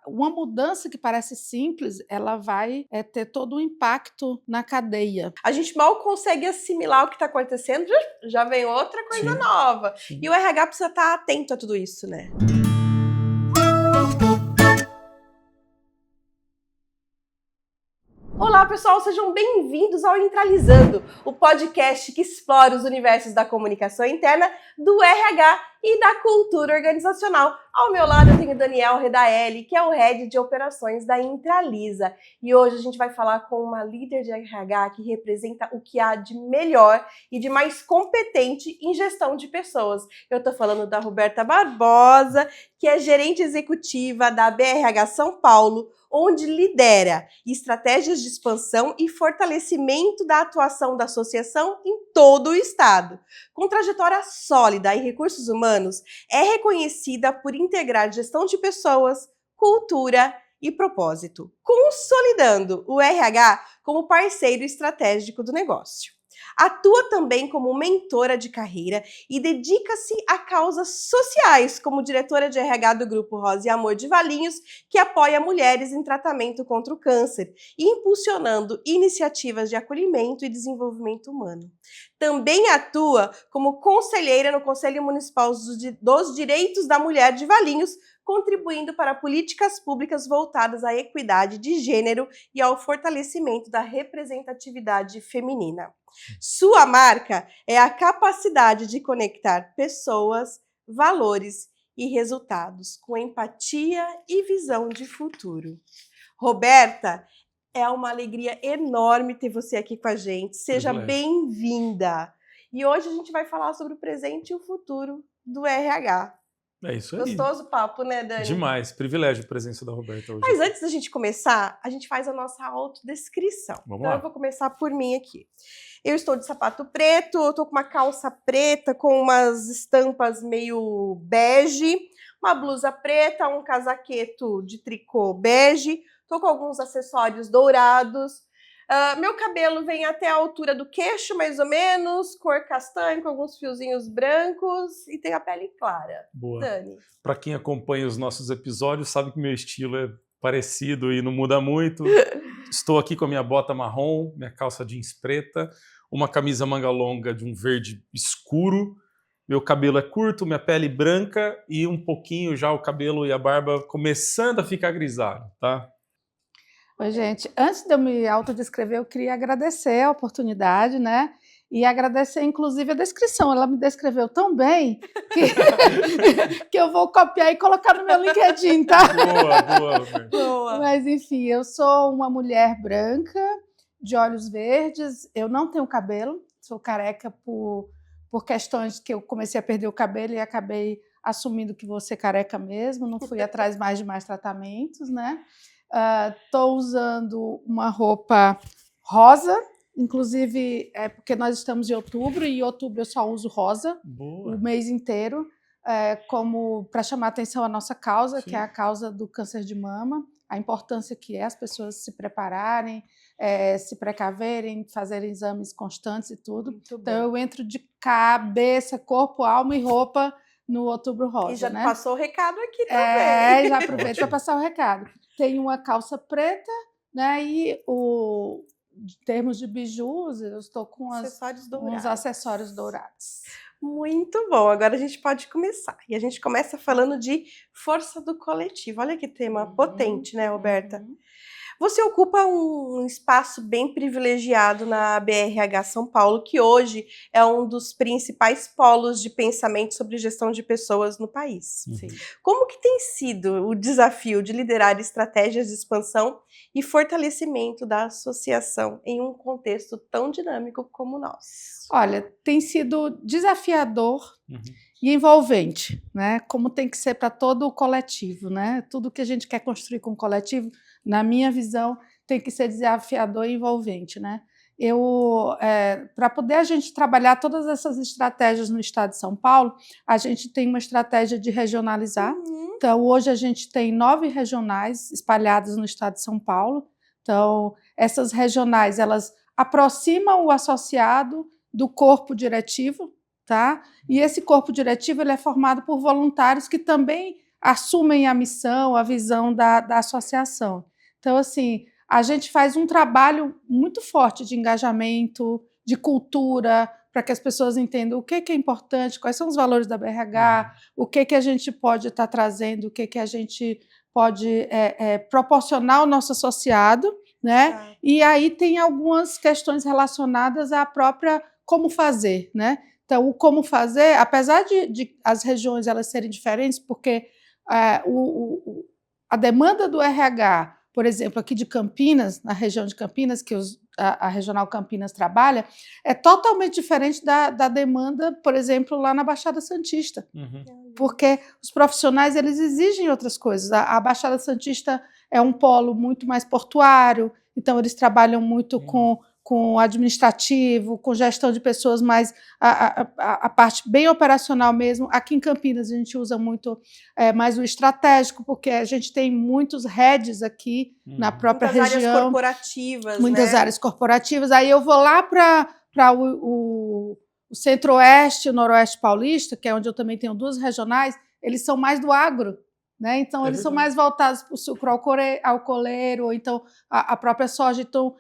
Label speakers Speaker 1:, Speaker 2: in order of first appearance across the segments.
Speaker 1: uma mudança que parece simples, ela vai ter todo um impacto na cadeia.
Speaker 2: A gente mal consegue assimilar o que está acontecendo, já vem outra coisa nova.
Speaker 3: Sim.
Speaker 2: E o RH precisa estar atento a tudo isso, né? Olá, pessoal, sejam bem-vindos ao Intralizando, o podcast que explora os universos da comunicação interna, do RH e da cultura organizacional. Ao meu lado eu tenho o Daniel Redaelli, que é o Head de Operações da Intralisa. E hoje a gente vai falar com uma líder de RH que representa o que há de melhor e de mais competente em gestão de pessoas. Eu estou falando da Roberta Barbosa, que é gerente executiva da BRH São Paulo, onde lidera estratégias de expansão e fortalecimento da atuação da associação em todo o estado. Com trajetória sólida em recursos humanos, é reconhecida por integrar gestão de pessoas, cultura e propósito, consolidando o RH como parceiro estratégico do negócio. Atua também como mentora de carreira e dedica-se a causas sociais, como diretora de RH do Grupo Rosa e Amor de Valinhos, que apoia mulheres em tratamento contra o câncer, impulsionando iniciativas de acolhimento e desenvolvimento humano. Também atua como conselheira no Conselho Municipal dos Direitos da Mulher de Valinhos, contribuindo para políticas públicas voltadas à equidade de gênero e ao fortalecimento da representatividade feminina. Sua marca é a capacidade de conectar pessoas, valores e resultados com empatia e visão de futuro. Roberta, é uma alegria enorme ter você aqui com a gente. Seja bem-vinda. E hoje a gente vai falar sobre o presente e o futuro do RH.
Speaker 3: É isso aí.
Speaker 2: Gostoso papo, né, Dani?
Speaker 3: Demais. Privilégio a presença da Roberta hoje.
Speaker 2: Mas antes da gente começar, a gente faz a nossa autodescrição.
Speaker 3: Vamos
Speaker 2: então
Speaker 3: lá.
Speaker 2: Eu vou começar por mim aqui. Eu estou de sapato preto, eu estou com uma calça preta com umas estampas meio bege, uma blusa preta, um casaqueto de tricô bege, estou com alguns acessórios dourados. Meu cabelo vem até a altura do queixo, mais ou menos, cor castanho, com alguns fiozinhos brancos e tem a pele clara.
Speaker 3: Boa.
Speaker 2: Dani.
Speaker 3: Para quem acompanha os nossos episódios, sabe que meu estilo é parecido e não muda muito. Estou aqui com a minha bota marrom, minha calça jeans preta, uma camisa manga longa de um verde escuro. Meu cabelo é curto, minha pele branca e um pouquinho já o cabelo e a barba começando a ficar grisalho, tá?
Speaker 1: Oi, gente. Antes de eu me autodescrever, eu queria agradecer a oportunidade, né? E agradecer, inclusive, a descrição. Ela me descreveu tão bem que eu vou copiar e colocar no meu LinkedIn, tá?
Speaker 3: Boa.
Speaker 2: Boa.
Speaker 1: Mas, enfim, eu sou uma mulher branca, de olhos verdes. Eu não tenho cabelo, sou careca por questões que eu comecei a perder o cabelo e acabei assumindo que vou ser careca mesmo. Não fui atrás mais de mais tratamentos, né? Estou usando uma roupa rosa, inclusive é porque nós estamos em outubro e em outubro eu só uso rosa.
Speaker 3: Boa.
Speaker 1: O mês inteiro, como para chamar atenção à nossa causa,
Speaker 3: Sim.
Speaker 1: que é a causa do câncer de mama, a importância que é as pessoas se prepararem, se precaverem, fazerem exames constantes e tudo.
Speaker 2: Muito bom.
Speaker 1: Então eu entro de cabeça, corpo, alma e roupa no Outubro Rosa.
Speaker 2: E já
Speaker 1: né?
Speaker 2: passou o recado aqui também.
Speaker 1: Já aproveito para passar o recado. Tem uma calça preta, né? E em termos de bijus, eu estou com uns acessórios dourados.
Speaker 2: Muito bom, agora a gente pode começar. E a gente começa falando de força do coletivo. Olha que tema potente, né, Roberta? Você ocupa um espaço bem privilegiado na BRH São Paulo, que hoje é um dos principais polos de pensamento sobre gestão de pessoas no país.
Speaker 3: Sim.
Speaker 2: Como que tem sido o desafio de liderar estratégias de expansão e fortalecimento da associação em um contexto tão dinâmico como o nosso?
Speaker 1: Olha, tem sido desafiador e envolvente, né? Como tem que ser para todo o coletivo, né? Tudo que a gente quer construir com o coletivo, na minha visão, tem que ser desafiador e envolvente, né? Para poder a gente trabalhar todas essas estratégias no estado de São Paulo, a gente tem uma estratégia de regionalizar. Então, hoje a gente tem 9 regionais espalhadas no estado de São Paulo. Então, essas regionais, elas aproximam o associado do corpo diretivo, tá? E esse corpo diretivo ele é formado por voluntários que também assumem a missão, a visão da associação. Então, assim, a gente faz um trabalho muito forte de engajamento, de cultura, para que as pessoas entendam o que é importante, quais são os valores da BRH, o que a gente pode estar trazendo, o que a gente pode proporcionar ao nosso associado, né? E aí tem algumas questões relacionadas à própria como fazer, né? Então, o como fazer, apesar de as regiões elas serem diferentes, porque a demanda do RH, por exemplo, aqui de Campinas, na região de Campinas, que a Regional Campinas trabalha, é totalmente diferente da demanda, por exemplo, lá na Baixada Santista. Porque os profissionais eles exigem outras coisas. A Baixada Santista é um polo muito mais portuário, então eles trabalham muito com administrativo, com gestão de pessoas, mais a parte bem operacional mesmo. Aqui em Campinas a gente usa muito mais o estratégico, porque a gente tem muitos heads aqui na própria região.
Speaker 2: Muitas áreas corporativas,
Speaker 1: muitas
Speaker 2: né?
Speaker 1: áreas corporativas. Aí eu vou lá para o Centro-Oeste e o Noroeste Paulista, que é onde eu também tenho 2 regionais, eles são mais do agro, né? Então, eles são mais voltados para o sucro alcooleiro, ou então a própria soja. Então,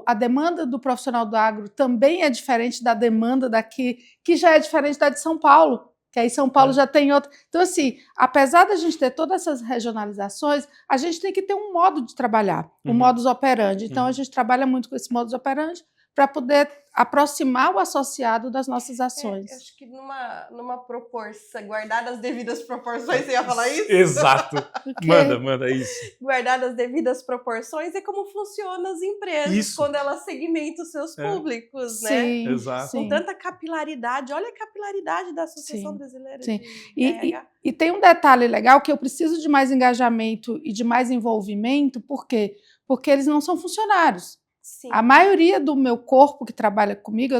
Speaker 1: a demanda do profissional do agro também é diferente da demanda daqui, que já é diferente da de São Paulo, que aí São Paulo já tem outra. Então, assim, apesar da gente ter todas essas regionalizações, a gente tem que ter um modo de trabalhar, um modus operandi. Então, a gente trabalha muito com esse modus operandi para poder aproximar o associado das nossas ações.
Speaker 2: Acho que numa proporção, guardadas as devidas proporções, você ia falar isso?
Speaker 3: Exato. Manda isso.
Speaker 2: Guardadas as devidas proporções é como funcionam as empresas quando elas segmentam os seus públicos, né?
Speaker 1: Sim,
Speaker 3: exato.
Speaker 2: Com tanta capilaridade. Olha a capilaridade da Associação Brasileira de RH.
Speaker 1: E tem um detalhe legal que eu preciso de mais engajamento e de mais envolvimento, por quê? Porque eles não são funcionários.
Speaker 2: Sim.
Speaker 1: A maioria do meu corpo que trabalha comigo,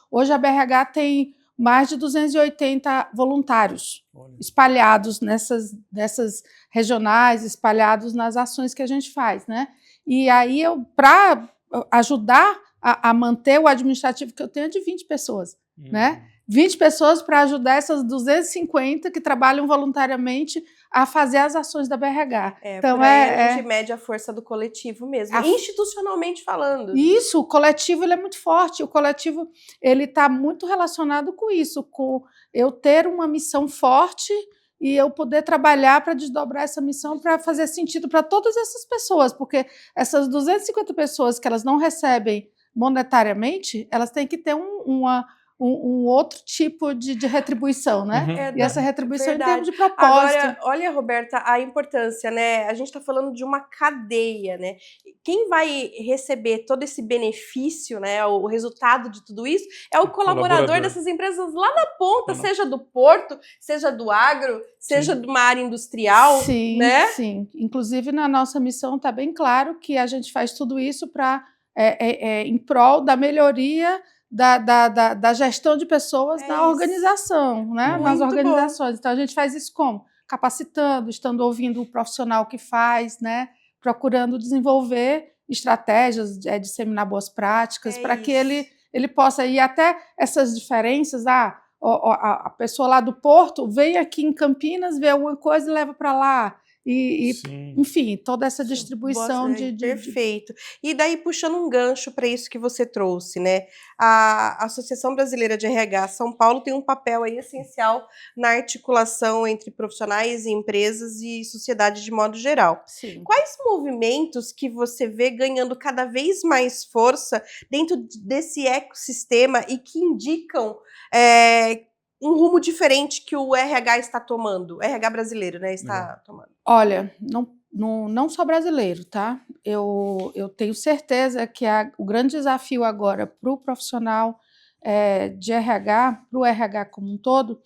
Speaker 1: hoje a BRH tem mais de 280 voluntários espalhados nessas regionais, espalhados nas ações que a gente faz, né? E aí, para ajudar a manter o administrativo que eu tenho, é de 20 pessoas, né? 20 pessoas para ajudar essas 250 que trabalham voluntariamente a fazer as ações da BRH.
Speaker 2: Então, a gente mede a força do coletivo mesmo, institucionalmente falando.
Speaker 1: Isso, o coletivo ele é muito forte, o coletivo ele está muito relacionado com isso, com eu ter uma missão forte e eu poder trabalhar para desdobrar essa missão para fazer sentido para todas essas pessoas, porque essas 250 pessoas que elas não recebem monetariamente, elas têm que ter um outro tipo de retribuição, né? E essa retribuição em termos de propósito.
Speaker 2: Agora, olha, Roberta, a importância, né? A gente está falando de uma cadeia, né? Quem vai receber todo esse benefício, né? O resultado de tudo isso é o colaborador dessas empresas lá na ponta, seja do porto, seja do agro, seja de uma área industrial, né?
Speaker 1: Sim. Inclusive, na nossa missão está bem claro que a gente faz tudo isso em prol da melhoria da gestão de pessoas na organização, né? Nas organizações. Então, a gente faz isso como? Capacitando, estando ouvindo o profissional que faz, né? Procurando desenvolver estratégias, disseminar boas práticas, para que ele possa ir até essas diferenças. A pessoa lá do Porto vem aqui em Campinas, vê alguma coisa e leva para lá. Enfim, toda essa distribuição
Speaker 2: Perfeito. E daí, puxando um gancho para isso que você trouxe, né? A Associação Brasileira de RH São Paulo tem um papel aí essencial na articulação entre profissionais, empresas e sociedade de modo geral.
Speaker 1: Sim.
Speaker 2: Quais movimentos que você vê ganhando cada vez mais força dentro desse ecossistema e que indicam um rumo diferente que o RH está tomando, o RH brasileiro, né, está tomando?
Speaker 1: Olha, não só brasileiro, tá? Eu tenho certeza que o grande desafio agora para o profissional de RH, para o RH como um todo,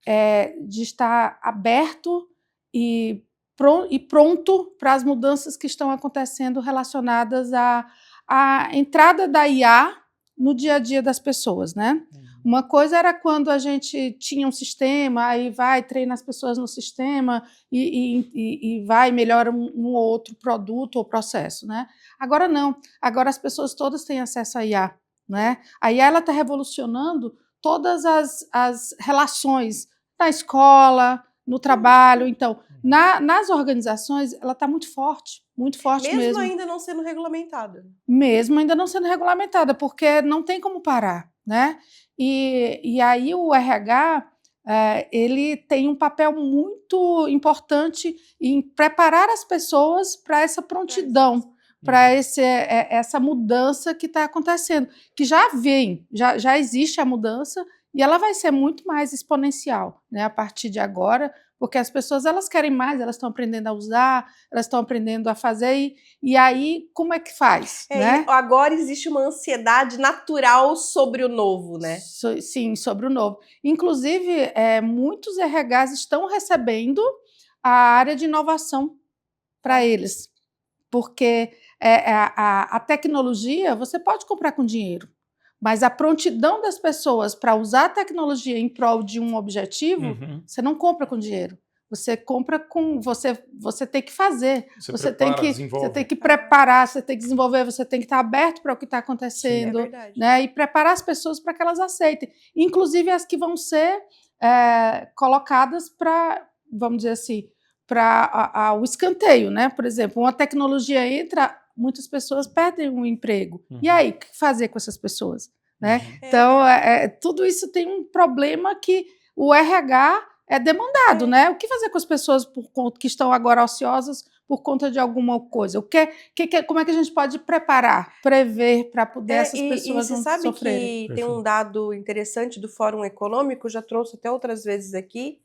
Speaker 1: é de estar aberto e pronto para as mudanças que estão acontecendo relacionadas à entrada da IA no dia a dia das pessoas, né? Uma coisa era quando a gente tinha um sistema, aí treina as pessoas no sistema e melhora um ou outro produto ou processo, né? Agora não, agora as pessoas todas têm acesso à IA, né? A IA está revolucionando todas as relações na escola, no trabalho. Então, nas organizações, ela está muito forte mesmo.
Speaker 2: Mesmo ainda não sendo regulamentada.
Speaker 1: Mesmo ainda não sendo regulamentada, porque não tem como parar, né? E aí o RH, ele tem um papel muito importante em preparar as pessoas para essa prontidão, para essa mudança que está acontecendo, que já existe a mudança e ela vai ser muito mais exponencial, né, a partir de agora, porque as pessoas elas querem mais, elas estão aprendendo a usar, elas estão aprendendo a fazer, e aí como é que faz? Né?
Speaker 2: Agora existe uma ansiedade natural sobre o novo, né?
Speaker 1: Sim, sobre o novo. Inclusive, muitos RHs estão recebendo a área de inovação para eles, porque a tecnologia você pode comprar com dinheiro, mas a prontidão das pessoas para usar a tecnologia em prol de um objetivo, você não compra com dinheiro. Você compra com... Você tem que fazer. Você tem que preparar, você tem que desenvolver, você tem que estar aberto para o que está acontecendo.
Speaker 2: Sim,
Speaker 1: né? E preparar as pessoas para que elas aceitem. Inclusive as que vão ser colocadas para, vamos dizer assim, para o escanteio, né? Por exemplo, uma tecnologia entra, muitas pessoas perdem o emprego. E aí, o que fazer com essas pessoas? Né? Então, tudo isso tem um problema que o RH é demandado, né? O que fazer com as pessoas que estão agora ociosas por conta de alguma coisa? Como é que a gente pode prever para poder essas pessoas não sofrerem?
Speaker 2: Você sabe que tem um dado interessante do Fórum Econômico, já trouxe até outras vezes aqui,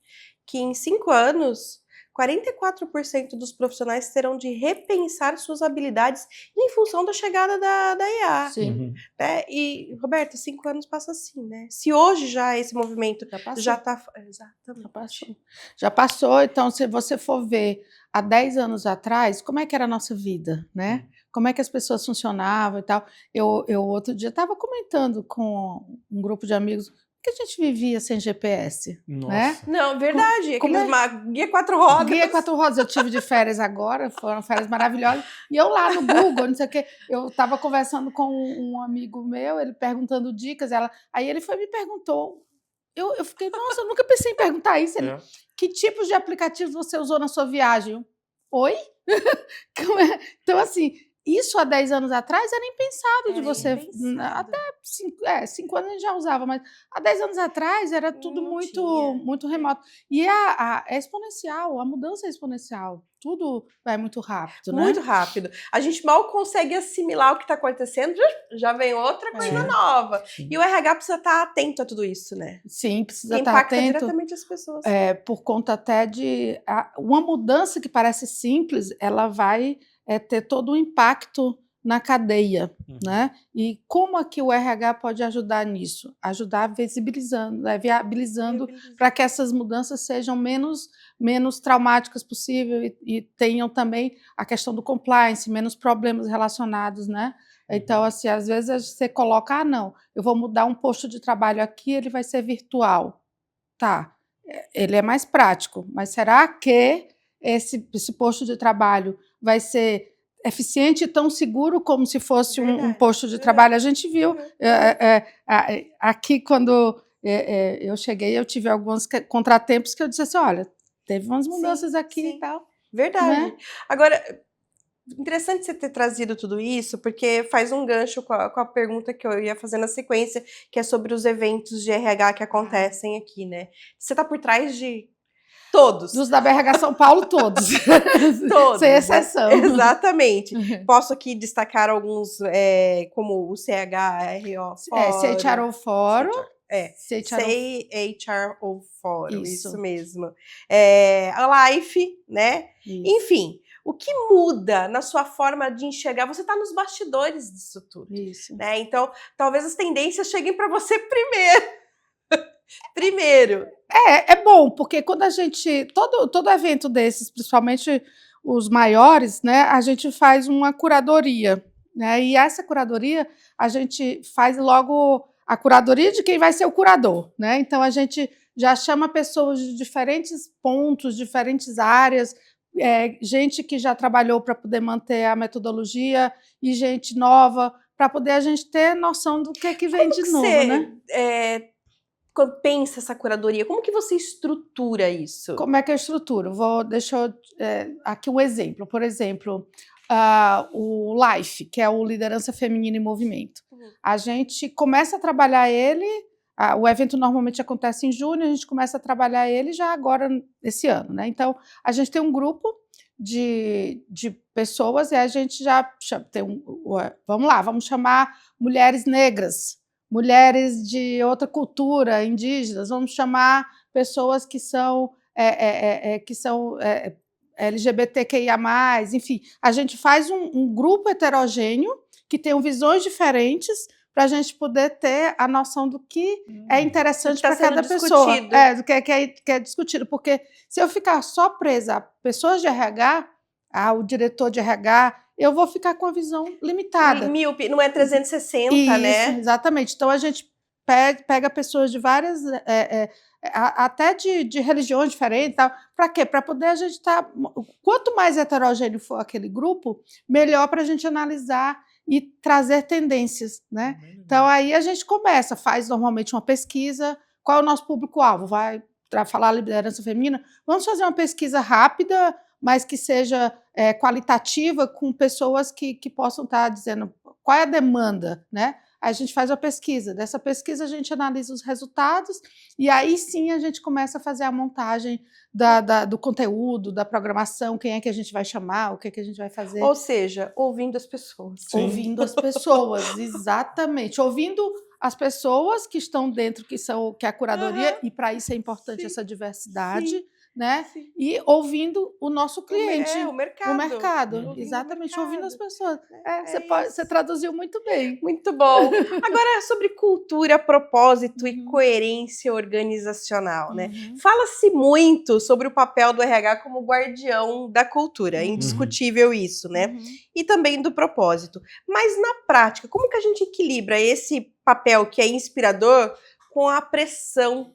Speaker 2: que em 5 anos 44% dos profissionais terão de repensar suas habilidades em função da chegada da IA.
Speaker 1: Sim.
Speaker 2: Né? E, Roberta, 5 anos passa assim, né? Se hoje já esse movimento já está... Exatamente.
Speaker 1: Já passou. Então, se você for ver há 10 anos atrás, como é que era a nossa vida, né? Como é que as pessoas funcionavam e tal. Eu outro dia estava comentando com um grupo de amigos que a gente vivia sem GPS, né?
Speaker 2: Não, verdade. Guia 4 rodas.
Speaker 1: Guia 4 rodas. Eu tive de férias agora, foram férias maravilhosas. E eu lá no Google, não sei o quê, eu estava conversando com um amigo meu, ele perguntando dicas, aí ele foi e me perguntou. Eu fiquei, nossa, eu nunca pensei em perguntar isso. Ele, que tipos de aplicativos você usou na sua viagem? Oi? Então, assim... Isso há 10 anos atrás era impensado de você... Até 5 anos a gente já usava, mas há 10 anos atrás era tudo muito remoto. E é exponencial, a mudança é exponencial. Tudo vai muito rápido, né?
Speaker 2: Muito rápido. A gente mal consegue assimilar o que está acontecendo, já vem outra coisa nova. E o RH precisa estar atento a tudo isso, né?
Speaker 1: Sim, precisa estar atento.
Speaker 2: Impacta diretamente as pessoas.
Speaker 1: Por conta até de... Uma mudança que parece simples, ela vai... ter todo o impacto na cadeia, né? E como é que o RH pode ajudar nisso? Ajudar visibilizando, viabilizando para que essas mudanças sejam menos traumáticas possível e tenham também a questão do compliance, menos problemas relacionados, né? Então, assim, às vezes você coloca, não, eu vou mudar um posto de trabalho aqui, ele vai ser virtual. Tá, ele é mais prático, mas será que esse posto de trabalho vai ser eficiente e tão seguro como se fosse um posto de trabalho? A gente viu aqui, quando eu cheguei, eu tive alguns contratempos que eu disse assim, olha, teve umas mudanças aqui e tal.
Speaker 2: Verdade.
Speaker 1: Né?
Speaker 2: Agora, interessante você ter trazido tudo isso, porque faz um gancho com a pergunta que eu ia fazer na sequência, que é sobre os eventos de RH que acontecem aqui, né? Você está por trás de... Todos.
Speaker 1: Dos da BRH São Paulo, todos.
Speaker 2: Todos.
Speaker 1: Sem exceção.
Speaker 2: Né? Exatamente. Posso aqui destacar alguns, como o CHRO Fórum.
Speaker 1: CHRO Fórum.
Speaker 2: CHRO Fórum, isso mesmo. A Life, né? Isso. Enfim, o que muda na sua forma de enxergar? Você está nos bastidores disso tudo.
Speaker 1: Isso.
Speaker 2: Né? Então, talvez as tendências cheguem para você primeiro.
Speaker 1: É bom, porque quando a gente... Todo evento desses, principalmente os maiores, né, a gente faz uma curadoria. Né, e essa curadoria, a gente faz logo a curadoria de quem vai ser o curador. Né? Então, a gente já chama pessoas de diferentes pontos, diferentes áreas, gente que já trabalhou para poder manter a metodologia e gente nova, para poder a gente ter noção do que vem de novo. Né?
Speaker 2: pensa essa curadoria? Como que você estrutura isso?
Speaker 1: Como é que eu estruturo? Aqui um exemplo. Por exemplo, o LIFE, que é o Liderança Feminina em Movimento. A gente começa a trabalhar ele, o evento normalmente acontece em junho, a gente começa a trabalhar ele já agora, esse ano, né? Então, a gente tem um grupo de pessoas e a gente já vamos chamar mulheres negras, mulheres de outra cultura, indígenas, vamos chamar pessoas que são LGBTQIA+, enfim, a gente faz um grupo heterogêneo que tem visões diferentes para a gente poder ter a noção do que é interessante para cada pessoa, do que é discutido, porque se eu ficar só presa a pessoas de RH, ao diretor de RH, eu vou ficar com a visão limitada.
Speaker 2: Míope, não é 360,
Speaker 1: isso,
Speaker 2: né?
Speaker 1: Exatamente. Então, a gente pega pessoas de várias, até de religiões diferentes. Para quê? Para poder a gente estar... Quanto mais heterogêneo for aquele grupo, melhor para a gente analisar e trazer tendências, né? Então, aí a gente faz normalmente uma pesquisa. Qual é o nosso público-alvo? Para falar liderança feminina, vamos fazer uma pesquisa rápida, mas que seja qualitativa, com pessoas que possam estar dizendo qual é a demanda, né? Aí a gente faz a pesquisa. Dessa pesquisa, a gente analisa os resultados e aí sim a gente começa a fazer a montagem do conteúdo, da programação, quem é que a gente vai chamar, o que é que a gente vai fazer.
Speaker 2: Ou seja, ouvindo as pessoas.
Speaker 1: Sim. Ouvindo as pessoas, exatamente. Ouvindo as pessoas que estão dentro, que é a curadoria, e para isso é importante essa diversidade, né? Sim. E ouvindo o nosso cliente.
Speaker 2: O mercado.
Speaker 1: Exatamente, ouvindo as pessoas. Você traduziu muito bem.
Speaker 2: Muito bom. Agora, sobre cultura, propósito e coerência organizacional, né? Fala-se muito sobre o papel do RH como guardião da cultura, é indiscutível isso, né? E também do propósito. Mas, na prática, como que a gente equilibra esse papel que é inspirador com a pressão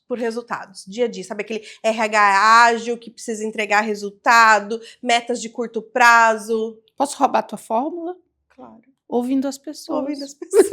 Speaker 2: por resultados, dia a dia, sabe aquele RH ágil que precisa entregar resultado, metas de curto prazo?
Speaker 1: Posso roubar a tua fórmula?
Speaker 2: Claro.
Speaker 1: Ouvindo as pessoas.
Speaker 2: Ouvindo as pessoas.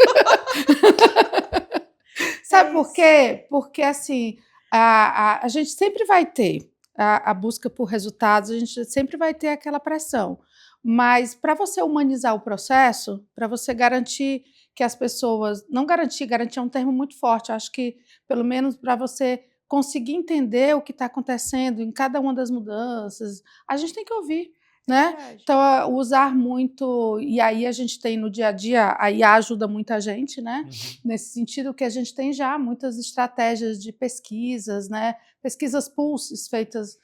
Speaker 1: Sabe por quê? Porque, assim, a gente sempre vai ter a busca por resultados, a gente sempre vai ter aquela pressão, mas para você humanizar o processo, para você garantir que as pessoas... Não garantir é um termo muito forte. Acho que, pelo menos, para você conseguir entender o que está acontecendo em cada uma das mudanças, a gente tem que ouvir, né? Então, usar muito... E aí a gente tem no dia a dia, a IA ajuda muita gente, né? Nesse sentido que a gente tem já muitas estratégias de pesquisas, né? Pesquisas pulses feitas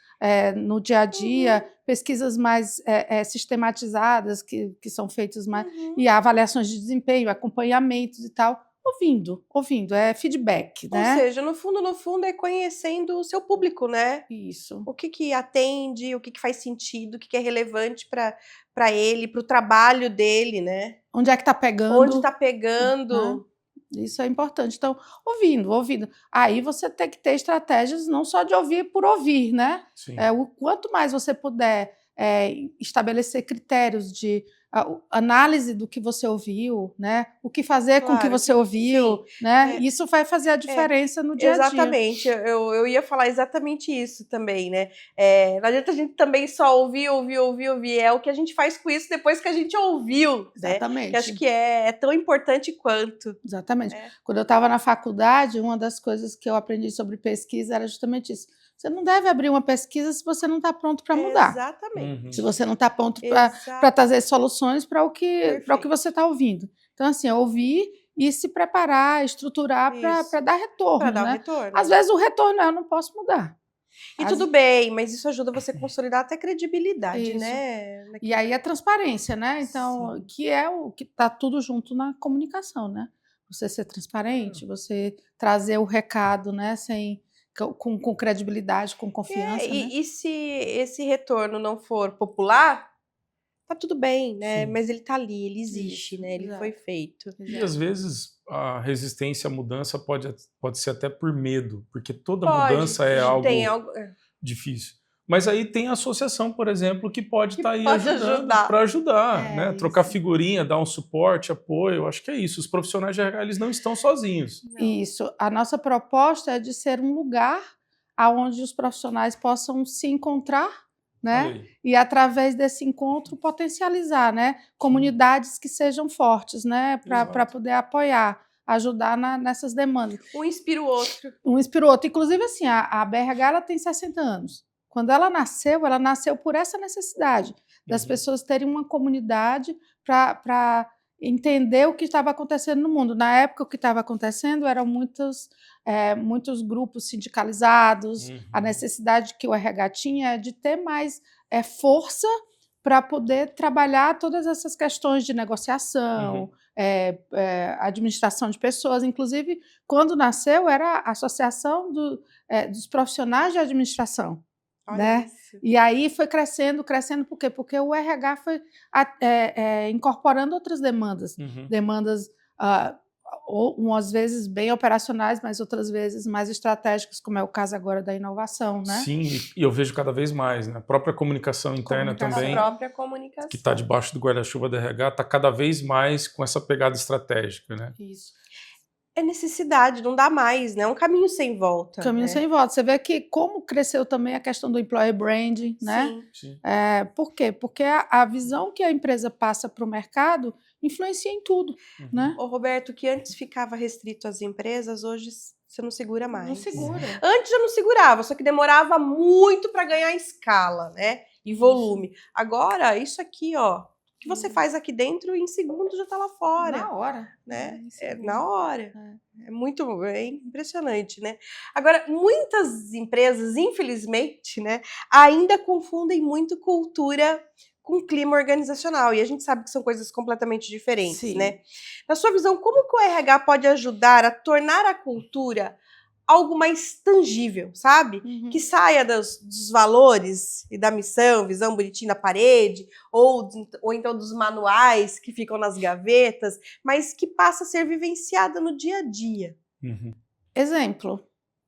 Speaker 1: no dia a dia, pesquisas mais sistematizadas que são feitas mais, e avaliações de desempenho, acompanhamentos e tal, ouvindo, é feedback, né?
Speaker 2: Ou seja, no fundo é conhecendo o seu público, né?
Speaker 1: Isso.
Speaker 2: O que atende, o que faz sentido, o que é relevante para ele, para o trabalho dele, né?
Speaker 1: Onde é que está pegando?
Speaker 2: Onde está pegando?
Speaker 1: Né? Isso é importante. Então, ouvindo. Aí você tem que ter estratégias não só de ouvir por ouvir, né?
Speaker 3: Sim.
Speaker 1: O quanto mais você puder estabelecer critérios de análise do que você ouviu, né? O que fazer com o que você ouviu, né? Isso vai fazer a diferença no dia a dia.
Speaker 2: Exatamente. Eu ia falar exatamente isso também, né? Não adianta a gente também só ouvir. É o que a gente faz com isso depois que a gente ouviu,
Speaker 1: exatamente.
Speaker 2: Né? Que acho que é tão importante quanto.
Speaker 1: Exatamente. Quando eu estava na faculdade, uma das coisas que eu aprendi sobre pesquisa era justamente isso. Você não deve abrir uma pesquisa se você não está pronto para mudar.
Speaker 2: Exatamente.
Speaker 1: Se você não está pronto para trazer soluções para o que você está ouvindo. Então, assim, ouvir e se preparar, estruturar para dar retorno.
Speaker 2: Para dar
Speaker 1: né?
Speaker 2: retorno.
Speaker 1: Às vezes o retorno eu não posso mudar.
Speaker 2: E tudo bem, mas isso ajuda você a consolidar até credibilidade, né?
Speaker 1: E aí a transparência, né? Então, que é o que está tudo junto na comunicação, né? Você ser transparente, você trazer o recado, né? Com credibilidade, com confiança. Né?
Speaker 2: E se esse retorno não for popular, tá tudo bem, né? Mas ele tá ali, ele existe, né? Ele foi feito.
Speaker 3: E às vezes a resistência à mudança pode ser até por medo, porque toda mudança é algo difícil. Mas aí tem a associação, por exemplo, que pode estar aí
Speaker 2: pode
Speaker 3: ajudando
Speaker 2: ajudar.
Speaker 3: para ajudar,
Speaker 1: É,
Speaker 3: né? Trocar
Speaker 1: isso.
Speaker 3: figurinha, dar um suporte, apoio. Eu acho que é isso. Os profissionais de RH, eles não estão sozinhos.
Speaker 1: Isso. A nossa proposta é de ser um lugar onde os profissionais possam se encontrar,
Speaker 3: Olha
Speaker 1: né?
Speaker 3: aí.
Speaker 1: E através desse encontro potencializar, né? Comunidades que sejam fortes, né? Para
Speaker 3: Exato.
Speaker 1: poder apoiar, ajudar nessas demandas.
Speaker 2: Um inspira o outro.
Speaker 1: Um inspira o outro. Inclusive, assim, a BRH ela tem 60 anos. Quando ela nasceu por essa necessidade das
Speaker 3: Uhum.
Speaker 1: pessoas terem uma comunidade para entender o que estava acontecendo no mundo. Na época, o que estava acontecendo eram muitos grupos sindicalizados, a
Speaker 3: Uhum.
Speaker 1: necessidade que o RH tinha é de ter mais força para poder trabalhar todas essas questões de negociação, administração de pessoas. Inclusive, quando nasceu, era a Associação dos Profissionais de Administração.
Speaker 2: Olha
Speaker 1: Né?
Speaker 2: isso.
Speaker 1: E aí foi crescendo, por quê? Porque o RH foi incorporando outras demandas,
Speaker 3: Uhum.
Speaker 1: demandas umas vezes bem operacionais, mas outras vezes mais estratégicas, como é o caso agora da inovação, né?
Speaker 3: Sim, e eu vejo cada vez mais, né? A própria comunicação interna também,
Speaker 2: A própria comunicação.
Speaker 3: que está debaixo do guarda-chuva da RH, está cada vez mais com essa pegada estratégica, né?
Speaker 1: Isso.
Speaker 2: É necessidade, não dá mais, né? É um caminho sem volta.
Speaker 1: Caminho sem volta. Você vê que como cresceu também a questão do employer branding, né?
Speaker 2: Sim.
Speaker 3: Sim.
Speaker 1: Por quê? Porque a visão que a empresa passa para o mercado influencia em tudo,
Speaker 3: Uhum.
Speaker 1: né?
Speaker 2: Ô, Roberto, que antes ficava restrito às empresas, hoje você não segura mais.
Speaker 1: Não segura.
Speaker 2: Antes já não segurava, só que demorava muito para ganhar escala, né? E volume. Agora, isso aqui, ó, o que você faz aqui dentro, em segundos já tá lá fora.
Speaker 1: Na hora.
Speaker 2: Né?
Speaker 1: Em
Speaker 2: É
Speaker 1: segundo.
Speaker 2: na hora. É impressionante, né? Agora, muitas empresas, infelizmente, né, ainda confundem muito cultura com clima organizacional. E a gente sabe que são coisas completamente diferentes,
Speaker 1: Sim.
Speaker 2: né? Na sua visão, como que o RH pode ajudar a tornar a cultura algo mais tangível, sabe?
Speaker 1: Uhum.
Speaker 2: Que saia dos valores e da missão, visão bonitinha na parede, ou então dos manuais que ficam nas gavetas, mas que passa a ser vivenciada no dia a dia.
Speaker 3: Uhum.
Speaker 1: Exemplo.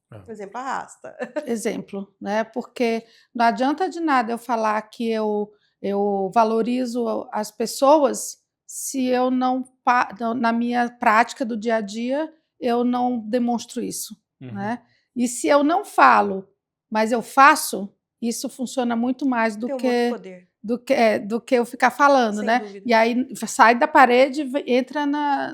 Speaker 2: Por exemplo, arrasta.
Speaker 1: Exemplo, né? Porque não adianta de nada eu falar que eu valorizo as pessoas se eu na minha prática do dia a dia, eu não demonstro isso.
Speaker 3: Uhum.
Speaker 1: Né? E se eu não falo, mas eu faço, isso funciona muito mais
Speaker 2: Tem muito poder.
Speaker 1: do que eu ficar falando,
Speaker 2: Sem
Speaker 1: né?
Speaker 2: dúvida.
Speaker 1: E aí sai da parede, entra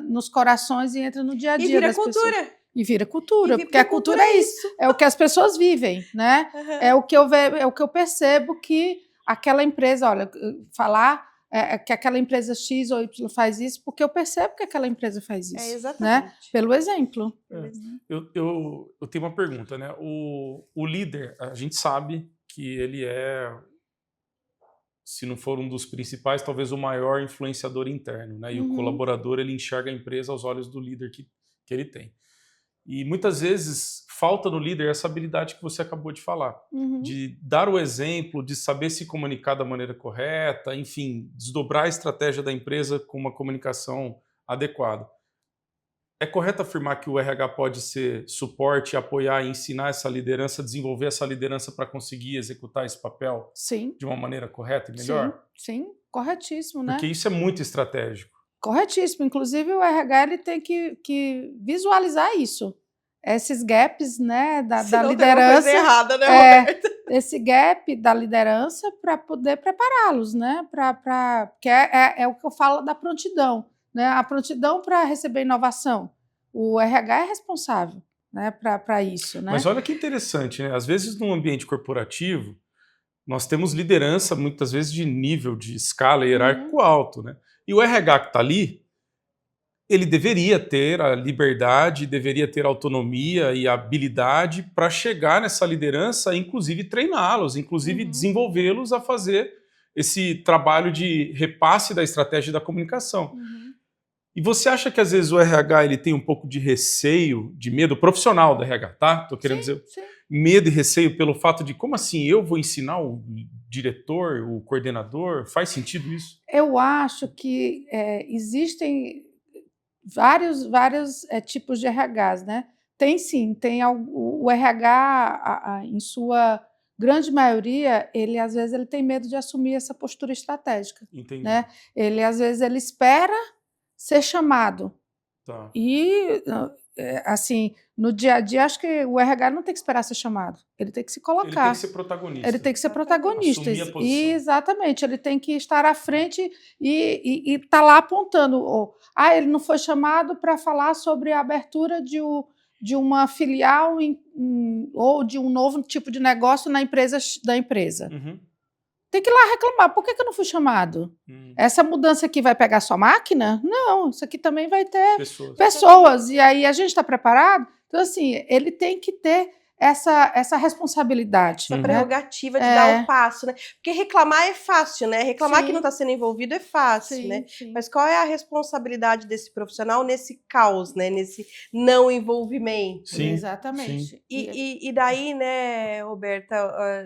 Speaker 1: nos corações e entra no dia a dia
Speaker 2: E vira
Speaker 1: das
Speaker 2: cultura.
Speaker 1: pessoas. E vira cultura,
Speaker 2: E
Speaker 1: porque a cultura é isso, é o que as pessoas vivem, né?
Speaker 2: Uhum.
Speaker 1: É o que eu percebo que aquela empresa, olha, falar que aquela empresa X ou Y faz isso, porque eu percebo que aquela empresa faz isso.
Speaker 2: Exatamente.
Speaker 1: Né? Pelo exemplo.
Speaker 3: Eu tenho uma pergunta, né? O líder, a gente sabe que ele é, se não for um dos principais, talvez o maior influenciador interno, né? E o colaborador, ele enxerga a empresa aos olhos do líder que ele tem. E muitas vezes falta no líder essa habilidade que você acabou de falar, de dar o exemplo, de saber se comunicar da maneira correta, enfim, desdobrar a estratégia da empresa com uma comunicação adequada. É correto afirmar que o RH pode ser suporte, apoiar e ensinar essa liderança, desenvolver essa liderança para conseguir executar esse papel
Speaker 1: Sim.
Speaker 3: de uma maneira correta e melhor?
Speaker 1: Sim, corretíssimo, né?
Speaker 3: Porque isso é muito estratégico.
Speaker 1: Corretíssimo. Inclusive, o RH ele tem que visualizar isso. Esses gaps, né, da liderança.
Speaker 2: Tem uma coisa errada, né, Roberto?
Speaker 1: Esse gap da liderança para poder prepará-los, né? Que é o que eu falo da prontidão. Né? A prontidão para receber inovação. O RH é responsável, né, para isso. Né?
Speaker 3: Mas olha que interessante, né? Às vezes, num ambiente corporativo, nós temos liderança, muitas vezes, de nível, de escala hierárquico alto, né? E o RH que está ali, ele deveria ter a liberdade, deveria ter a autonomia e a habilidade para chegar nessa liderança, inclusive treiná-los, inclusive desenvolvê-los a fazer esse trabalho de repasse da estratégia da comunicação. E você acha que às vezes o RH ele tem um pouco de receio, de medo profissional do RH, tá? Tô querendo dizer medo e receio pelo fato de como assim eu vou ensinar o diretor, o coordenador? Faz sentido isso?
Speaker 1: Eu acho que existem vários tipos de RHs, né? Tem sim, tem o RH grande maioria, às vezes ele tem medo de assumir essa postura estratégica.
Speaker 3: Entendi.
Speaker 1: Né? Às vezes ele espera ser chamado.
Speaker 3: Tá.
Speaker 1: E, assim, no dia a dia, acho que o RH não tem que esperar ser chamado. Ele tem que se colocar.
Speaker 3: Ele tem que ser protagonista.
Speaker 1: Ele tem que ser protagonista.
Speaker 3: Assumir a posição.
Speaker 1: Exatamente. Ele tem que estar à frente e estar lá apontando. Ele não foi chamado para falar sobre a abertura de uma filial ou de um novo tipo de negócio na empresa da empresa.
Speaker 3: Uhum.
Speaker 1: Tem que ir lá reclamar. Por que eu não fui chamado? Essa mudança aqui vai pegar sua máquina? Não, isso aqui também vai ter pessoas. E aí a gente está preparado? Então, assim, ele tem que ter essa responsabilidade.
Speaker 2: Essa prerrogativa de dar um passo, né? Porque reclamar é fácil, né? Reclamar que não está sendo envolvido é fácil, né? Mas qual é a responsabilidade desse profissional nesse caos, né? Nesse não envolvimento?
Speaker 1: Sim, exatamente.
Speaker 2: Sim. E daí, né, Roberta,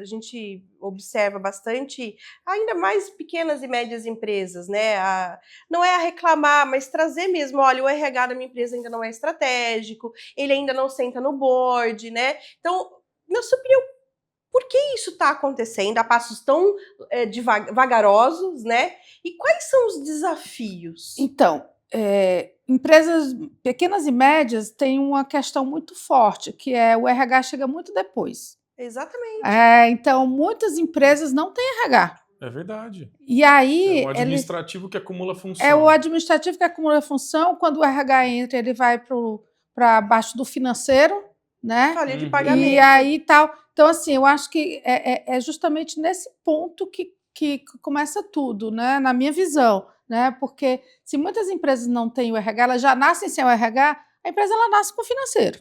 Speaker 2: a gente observa bastante, ainda mais pequenas e médias empresas, né? Não é a reclamar, mas trazer mesmo, olha, o RH da minha empresa ainda não é estratégico, ele ainda não senta no board, né? Então, na sua opinião, por que isso está acontecendo a passos tão vagarosos, né? E quais são os desafios?
Speaker 1: Então, empresas pequenas e médias têm uma questão muito forte, que é o RH chega muito depois.
Speaker 2: Exatamente.
Speaker 1: Então, muitas empresas não têm RH.
Speaker 3: É verdade.
Speaker 1: E aí,
Speaker 3: é o administrativo que acumula função.
Speaker 1: É o administrativo que acumula função. Quando o RH entra, ele vai para baixo do financeiro, né?
Speaker 2: Folha de pagamento.
Speaker 1: E aí tal. Então, assim, eu acho que é justamente nesse ponto que começa tudo, né? Na minha visão, né? Porque se muitas empresas não têm o RH, elas já nascem sem o RH, a empresa ela nasce com o financeiro.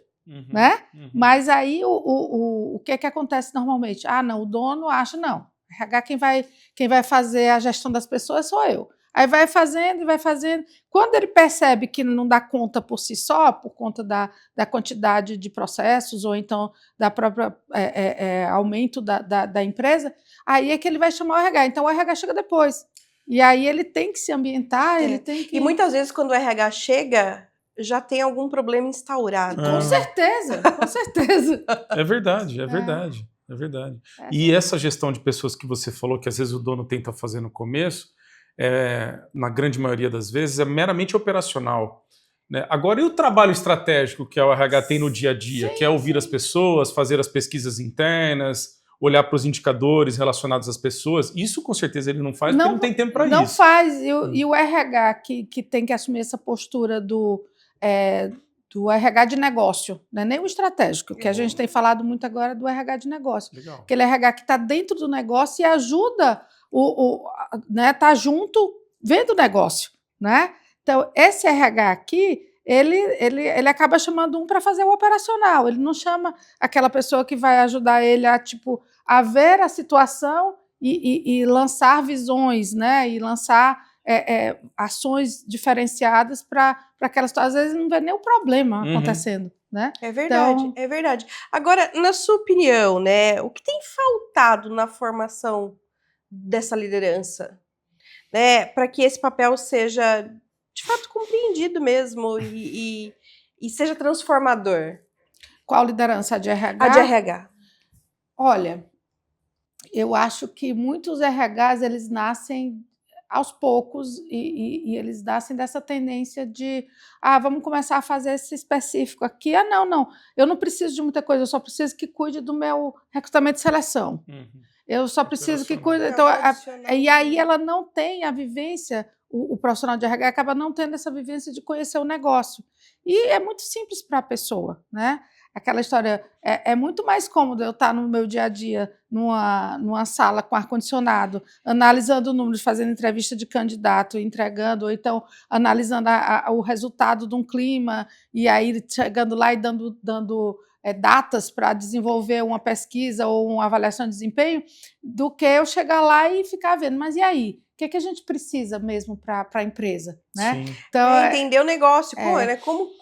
Speaker 1: Né? Mas aí o que acontece normalmente? Não, o dono acha, não, RH quem vai fazer a gestão das pessoas sou eu. Aí vai fazendo e vai fazendo. Quando ele percebe que não dá conta por si só, por conta da quantidade de processos ou então da própria aumento da empresa, aí é que ele vai chamar o RH. Então o RH chega depois. E aí ele tem que se ambientar, ele tem que...
Speaker 2: E muitas vezes quando o RH chega, já tem algum problema instaurado.
Speaker 1: Com certeza, com certeza.
Speaker 3: É verdade. E essa gestão de pessoas que você falou, que às vezes o dono tenta fazer no começo, na grande maioria das vezes, é meramente operacional. Né? Agora, e o trabalho estratégico que o RH tem no dia a dia, que é ouvir as pessoas, fazer as pesquisas internas, olhar para os indicadores relacionados às pessoas, isso com certeza ele não faz, porque não tem tempo para isso.
Speaker 1: Não faz, e o RH que tem que assumir essa postura do RH de negócio, né? Nem o estratégico, que a gente tem falado muito agora do RH de negócio.
Speaker 3: Legal.
Speaker 1: Aquele RH que está dentro do negócio e ajuda, né? Tá junto, vendo o negócio. Né? Então, esse RH aqui, ele acaba chamando um para fazer o operacional, ele não chama aquela pessoa que vai ajudar ele a ver a situação e lançar visões, né? E lançar ações diferenciadas para aquela situação. Às vezes não vê nem o problema acontecendo. Né?
Speaker 2: É verdade, então... é verdade. Agora, na sua opinião, né, o que tem faltado na formação dessa liderança, né, para que esse papel seja de fato compreendido mesmo e seja transformador?
Speaker 1: Qual liderança? A de RH?
Speaker 2: A de RH.
Speaker 1: Olha, eu acho que muitos RHs eles nascem aos poucos e eles nascem dessa tendência de vamos começar a fazer esse específico aqui. Não, eu não preciso de muita coisa, eu só preciso que cuide do meu recrutamento e seleção. Eu só preciso que cuide. Então, e aí ela não tem a vivência, o profissional de RH acaba não tendo essa vivência de conhecer o negócio. E é muito simples para a pessoa, né? Aquela história, é muito mais cômodo eu estar no meu dia a dia numa sala com ar-condicionado, analisando números, fazendo entrevista de candidato, entregando, ou então analisando o resultado de um clima, e aí chegando lá e dando datas para desenvolver uma pesquisa ou uma avaliação de desempenho, do que eu chegar lá e ficar vendo, mas e aí? O que a gente precisa mesmo para a empresa? Né?
Speaker 2: Então, entender o negócio,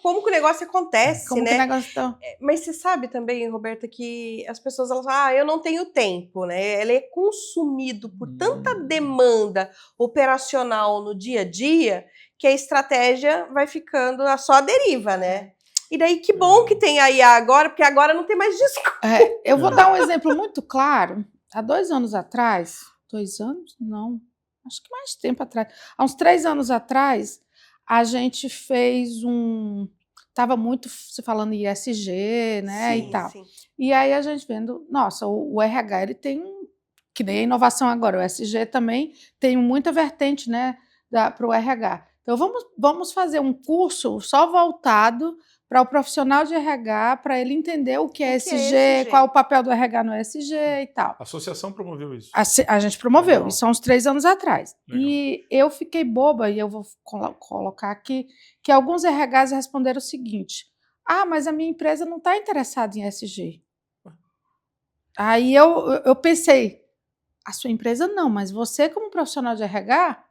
Speaker 2: como que o negócio acontece,
Speaker 1: como
Speaker 2: né?
Speaker 1: Que o negócio
Speaker 2: mas você sabe também, Roberta, que as pessoas elas falam, eu não tenho tempo, né? Ele é consumido por tanta demanda operacional no dia a dia que a estratégia vai ficando só à deriva, né? E daí que bom que tem a IA agora, porque agora não tem mais desculpa.
Speaker 1: Eu vou dar um exemplo muito claro. Há 2 anos atrás, 2 anos? Não, acho que mais tempo atrás. Há uns 3 anos atrás, a gente fez estava muito se falando em ESG, né, e tal.
Speaker 2: Sim.
Speaker 1: E aí a gente vendo, nossa, o RH, ele tem, que nem a inovação agora, o ESG também tem muita vertente, né, para o RH. Então, vamos fazer um curso só voltado para o profissional de RH, para ele entender o que é ESG, qual é o papel do RH no ESG e tal.
Speaker 3: A associação promoveu isso.
Speaker 1: A gente promoveu,
Speaker 3: Legal.
Speaker 1: isso há uns 3 anos atrás.
Speaker 3: Legal.
Speaker 1: E eu fiquei boba, e eu vou colocar aqui, que alguns RHs responderam o seguinte: mas a minha empresa não está interessada em ESG. Aí eu pensei, a sua empresa não, mas você, como profissional de RH,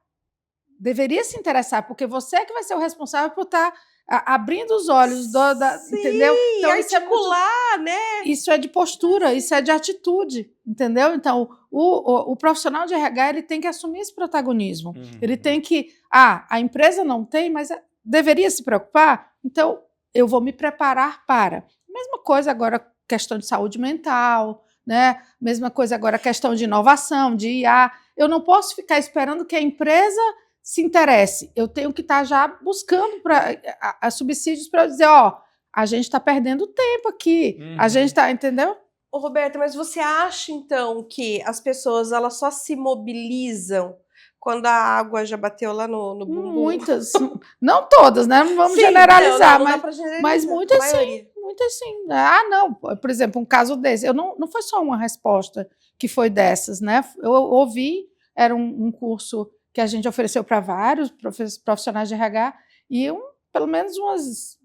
Speaker 1: deveria se interessar, porque você é que vai ser o responsável por estar abrindo os olhos, entendeu?
Speaker 2: Então, articular, né?
Speaker 1: Isso é de postura, isso é de atitude, entendeu? Então, o profissional de RH, ele tem que assumir esse protagonismo. Ele tem que, a empresa não tem, mas deveria se preocupar, então eu vou me preparar para. Mesma coisa agora, questão de saúde mental, né? Mesma coisa agora, questão de inovação, de IA. Eu não posso ficar esperando que a empresa se interesse. Eu tenho que estar já buscando subsídios para dizer, a gente está perdendo tempo aqui. A gente está, entendeu?
Speaker 2: Ô, Roberta, mas você acha, então, que as pessoas elas só se mobilizam quando a água já bateu lá no bumbum?
Speaker 1: Muitas. Não todas, né? Não vamos generalizar, mas muitas sim. Muitas sim. Não. Por exemplo, um caso desse. Não foi só uma resposta que foi dessas, né? Eu ouvi, era um curso que a gente ofereceu para vários profissionais de RH e pelo menos umas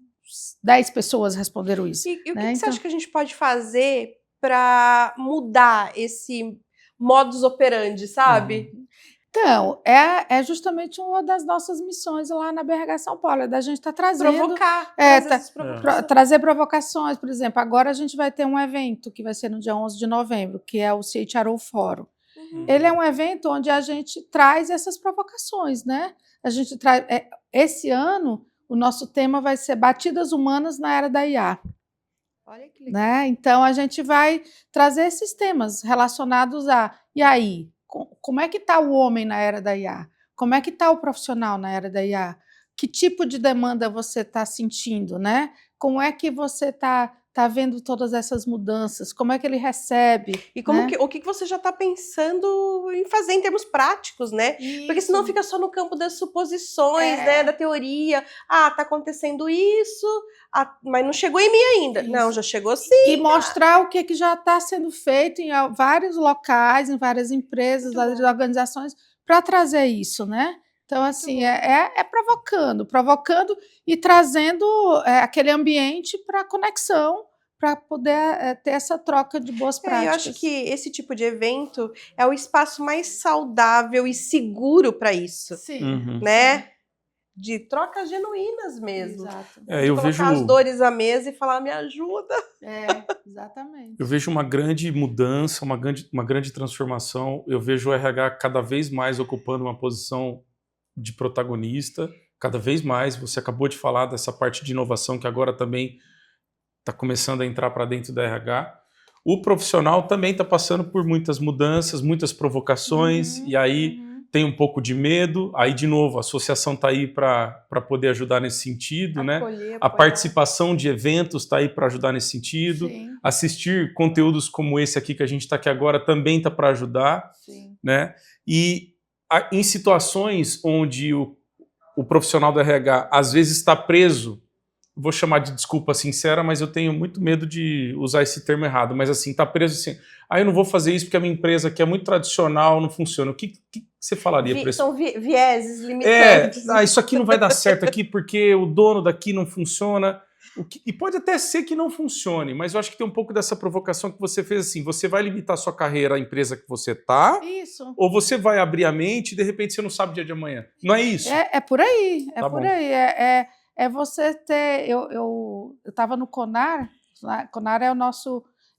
Speaker 1: 10 pessoas responderam isso.
Speaker 2: E o que você acha que a gente pode fazer para mudar esse modus operandi, sabe?
Speaker 1: Então, é justamente uma das nossas missões lá na BRH São Paulo, da gente estar trazendo... trazer provocações. Por exemplo, agora a gente vai ter um evento que vai ser no dia 11 de novembro, que é o CHRO Fórum. Ele é um evento onde a gente traz essas provocações, né? A gente traz... esse ano, o nosso tema vai ser Batidas Humanas na Era da IA.
Speaker 2: Olha que legal.
Speaker 1: Né? Então, a gente vai trazer esses temas relacionados a... E aí? Como é que está o homem na era da IA? Como é que está o profissional na era da IA? Que tipo de demanda você está sentindo, né? Como é que você está vendo todas essas mudanças? Como é que ele recebe?
Speaker 2: E o que você já está pensando em fazer em termos práticos, né?
Speaker 1: Isso.
Speaker 2: Porque senão fica só no campo das suposições, né? Da teoria. Tá acontecendo isso, mas não chegou em mim ainda. Isso. Não, já chegou sim.
Speaker 1: E mostrar o que já está sendo feito em vários locais, em várias empresas, várias organizações, para trazer isso, né? Então, assim, provocando e trazendo aquele ambiente para conexão, para poder ter essa troca de boas práticas.
Speaker 2: Eu acho que esse tipo de evento é o espaço mais saudável e seguro para isso.
Speaker 1: Sim.
Speaker 2: Né? De trocas genuínas mesmo.
Speaker 1: Exato.
Speaker 3: Eu vejo
Speaker 2: as dores à mesa e falar, me ajuda.
Speaker 1: Exatamente.
Speaker 3: Eu vejo uma grande mudança, uma grande transformação. Eu vejo o RH cada vez mais ocupando uma posição de protagonista, cada vez mais. Você acabou de falar dessa parte de inovação que agora também está começando a entrar para dentro da RH. O profissional também está passando por muitas mudanças, muitas provocações, e aí tem um pouco de medo. Aí, de novo, a associação está aí para poder ajudar nesse sentido, né? A participação de eventos está aí para ajudar nesse sentido.
Speaker 1: Sim.
Speaker 3: Assistir conteúdos como esse aqui que a gente está aqui agora também está para ajudar.
Speaker 1: Sim.
Speaker 3: Né? E em situações onde o profissional do RH às vezes está preso, vou chamar de desculpa sincera, mas eu tenho muito medo de usar esse termo errado, mas assim, está preso assim, eu não vou fazer isso porque a minha empresa aqui é muito tradicional, não funciona. O que você falaria para isso?
Speaker 2: São vieses limitantes.
Speaker 3: Isso aqui não vai dar certo aqui porque o dono daqui não funciona. E pode até ser que não funcione, mas eu acho que tem um pouco dessa provocação que você fez assim, você vai limitar a sua carreira à empresa que você está, ou você vai abrir a mente e de repente você não sabe o dia de amanhã. Não é isso?
Speaker 1: É por aí,
Speaker 3: Tá
Speaker 1: por
Speaker 3: bom.
Speaker 1: aí. É você ter... Eu estava no CONAR, CONAR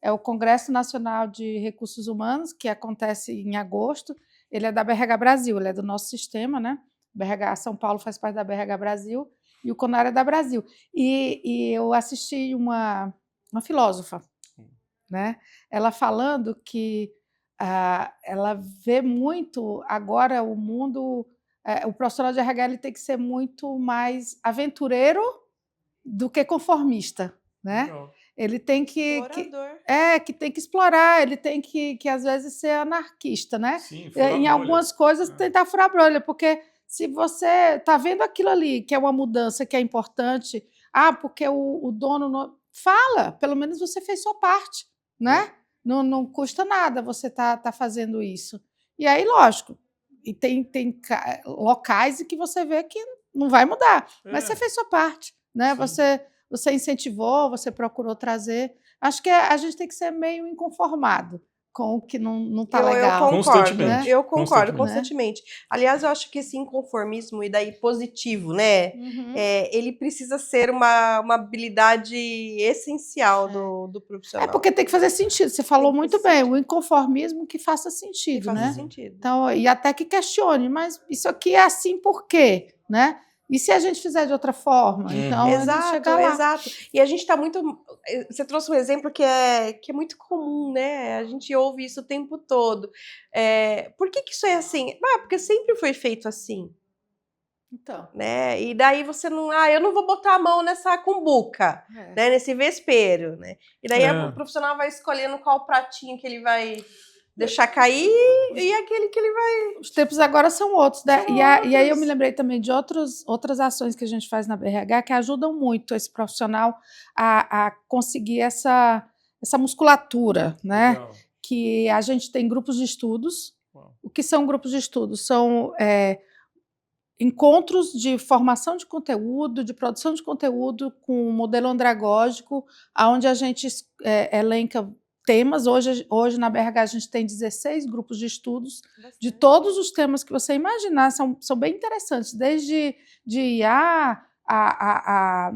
Speaker 1: é o Congresso Nacional de Recursos Humanos, que acontece em agosto. Ele é da BRH Brasil, ele é do nosso sistema, né? BRH São Paulo faz parte da BRH Brasil. e o CONAR é da Brasil. E eu assisti uma filósofa, né? Ela falando que ela vê muito agora o mundo, o profissional de RH ele tem que ser muito mais aventureiro do que conformista, né?
Speaker 3: Legal.
Speaker 1: Ele tem que tem que explorar, ele tem que às vezes ser anarquista, né?
Speaker 3: Sim, furar a
Speaker 1: Em
Speaker 3: bolha.
Speaker 1: algumas coisas tentar furar a bolha, porque se você está vendo aquilo ali que é uma mudança que é importante, porque o dono não fala, pelo menos você fez sua parte, né? Não custa nada você tá fazendo isso. E aí, lógico, e tem locais em que você vê que não vai mudar, mas você fez sua parte, né? Você incentivou, você procurou trazer. Acho que a gente tem que ser meio inconformado com o que não está legal.
Speaker 3: Constantemente.
Speaker 2: Eu concordo,
Speaker 1: Constantemente.
Speaker 2: Aliás, eu acho que esse inconformismo, e daí positivo, né?
Speaker 1: Uhum.
Speaker 2: Ele precisa ser uma habilidade essencial do profissional.
Speaker 1: Porque tem que fazer sentido. Você falou muito bem, o inconformismo que faça sentido,
Speaker 2: que faça
Speaker 1: né?
Speaker 2: sentido.
Speaker 1: Então, e até que questione, mas isso aqui é assim por quê, né? E se a gente fizer de outra forma? Então, a gente chega lá.
Speaker 2: Exato. E a gente está muito... Você trouxe um exemplo que é muito comum, né? A gente ouve isso o tempo todo. Por que isso é assim? Porque sempre foi feito assim.
Speaker 1: Então.
Speaker 2: Né? E daí você não... eu não vou botar a mão nessa cumbuca, né? Nesse vespeiro, né? E daí o profissional vai escolhendo qual pratinho que ele vai deixar cair e aquele que ele vai...
Speaker 1: Os tempos agora são outros, né? E aí eu me lembrei também de outras ações que a gente faz na BRH que ajudam muito esse profissional a conseguir essa musculatura, né?
Speaker 3: Legal.
Speaker 1: Que a gente tem grupos de estudos. O que são grupos de estudos? São encontros de formação de conteúdo, de produção de conteúdo com um modelo andragógico, onde a gente elenca temas. Hoje na BRH a gente tem 16 grupos de estudos de todos os temas que você imaginar, são bem interessantes, desde de IA a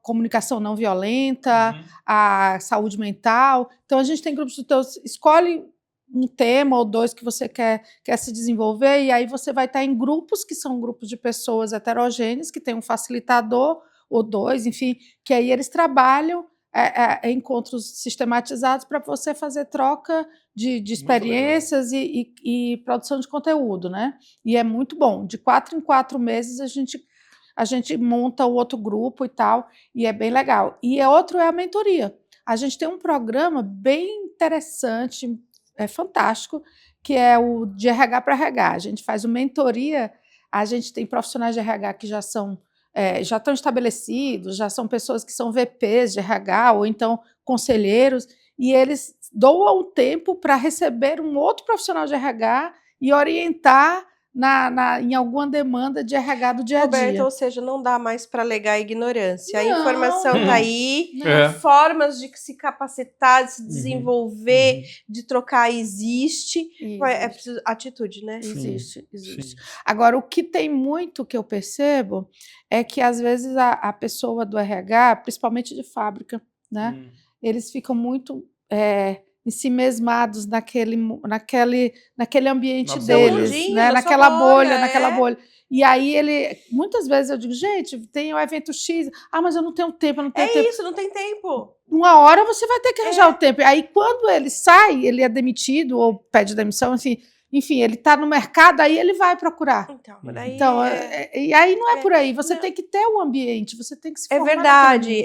Speaker 1: comunicação não violenta, a saúde mental. Então a gente tem grupos de estudos, escolhe um tema ou dois que você quer se desenvolver, e aí você vai estar em grupos que são grupos de pessoas heterogêneas, que tem um facilitador ou dois, enfim, que aí eles trabalham encontros sistematizados para você fazer troca de experiências e produção de conteúdo, né? E é muito bom. De 4 em 4 meses a gente monta o outro grupo e tal, e é bem legal. E outro é a mentoria. A gente tem um programa bem interessante, fantástico, que é o de RH para RH. A gente faz o mentoria, a gente tem profissionais de RH que já estão estabelecidos, já são pessoas que são VPs de RH ou então conselheiros, e eles doam o tempo para receber um outro profissional de RH e orientar em alguma demanda de RH do dia a dia.
Speaker 2: Roberta, ou seja, não dá mais para alegar a ignorância. A informação está aí, formas de se capacitar, de se desenvolver, de trocar existe. É preciso atitude, né?
Speaker 1: Existe. Agora, o que tem muito que eu percebo é que, às vezes, a pessoa do RH, principalmente de fábrica, né, eles ficam muito ensimesmados naquele ambiente deles, né? Naquela bolha. E aí muitas vezes eu digo, gente, tem o evento X, mas eu não tenho tempo, não tem tempo. Uma hora você vai ter que arranjar o tempo. Aí quando ele sai, ele é demitido ou pede demissão, enfim, ele está no mercado, aí ele vai procurar. E aí não é por aí, você tem que ter o ambiente, você tem que se formar.
Speaker 2: É verdade,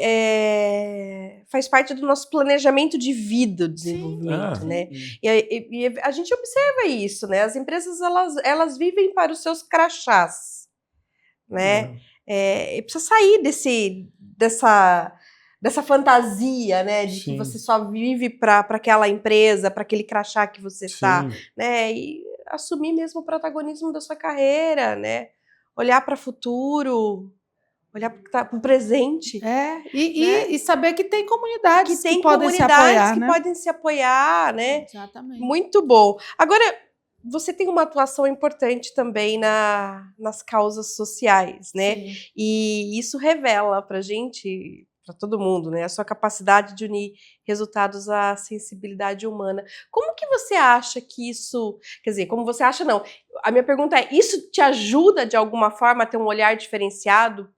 Speaker 2: faz parte do nosso planejamento de vida, o desenvolvimento, né? E a gente observa isso, né? As empresas, elas vivem para os seus crachás, né? E precisa sair dessa fantasia, né, de que você só vive para aquela empresa, para aquele crachá que você está, né, e assumir mesmo o protagonismo da sua carreira, né, olhar para o futuro, olhar para o presente.
Speaker 1: E saber que tem comunidades que podem se apoiar,
Speaker 2: né?
Speaker 1: Exatamente.
Speaker 2: Muito bom. Agora, você tem uma atuação importante também nas causas sociais, né?
Speaker 1: Sim.
Speaker 2: E isso revela pra gente todo mundo, né? A sua capacidade de unir resultados à sensibilidade humana. Como que você acha que isso... Quer dizer, como você acha, não. A minha pergunta é, isso te ajuda, de alguma forma, a ter um olhar diferenciado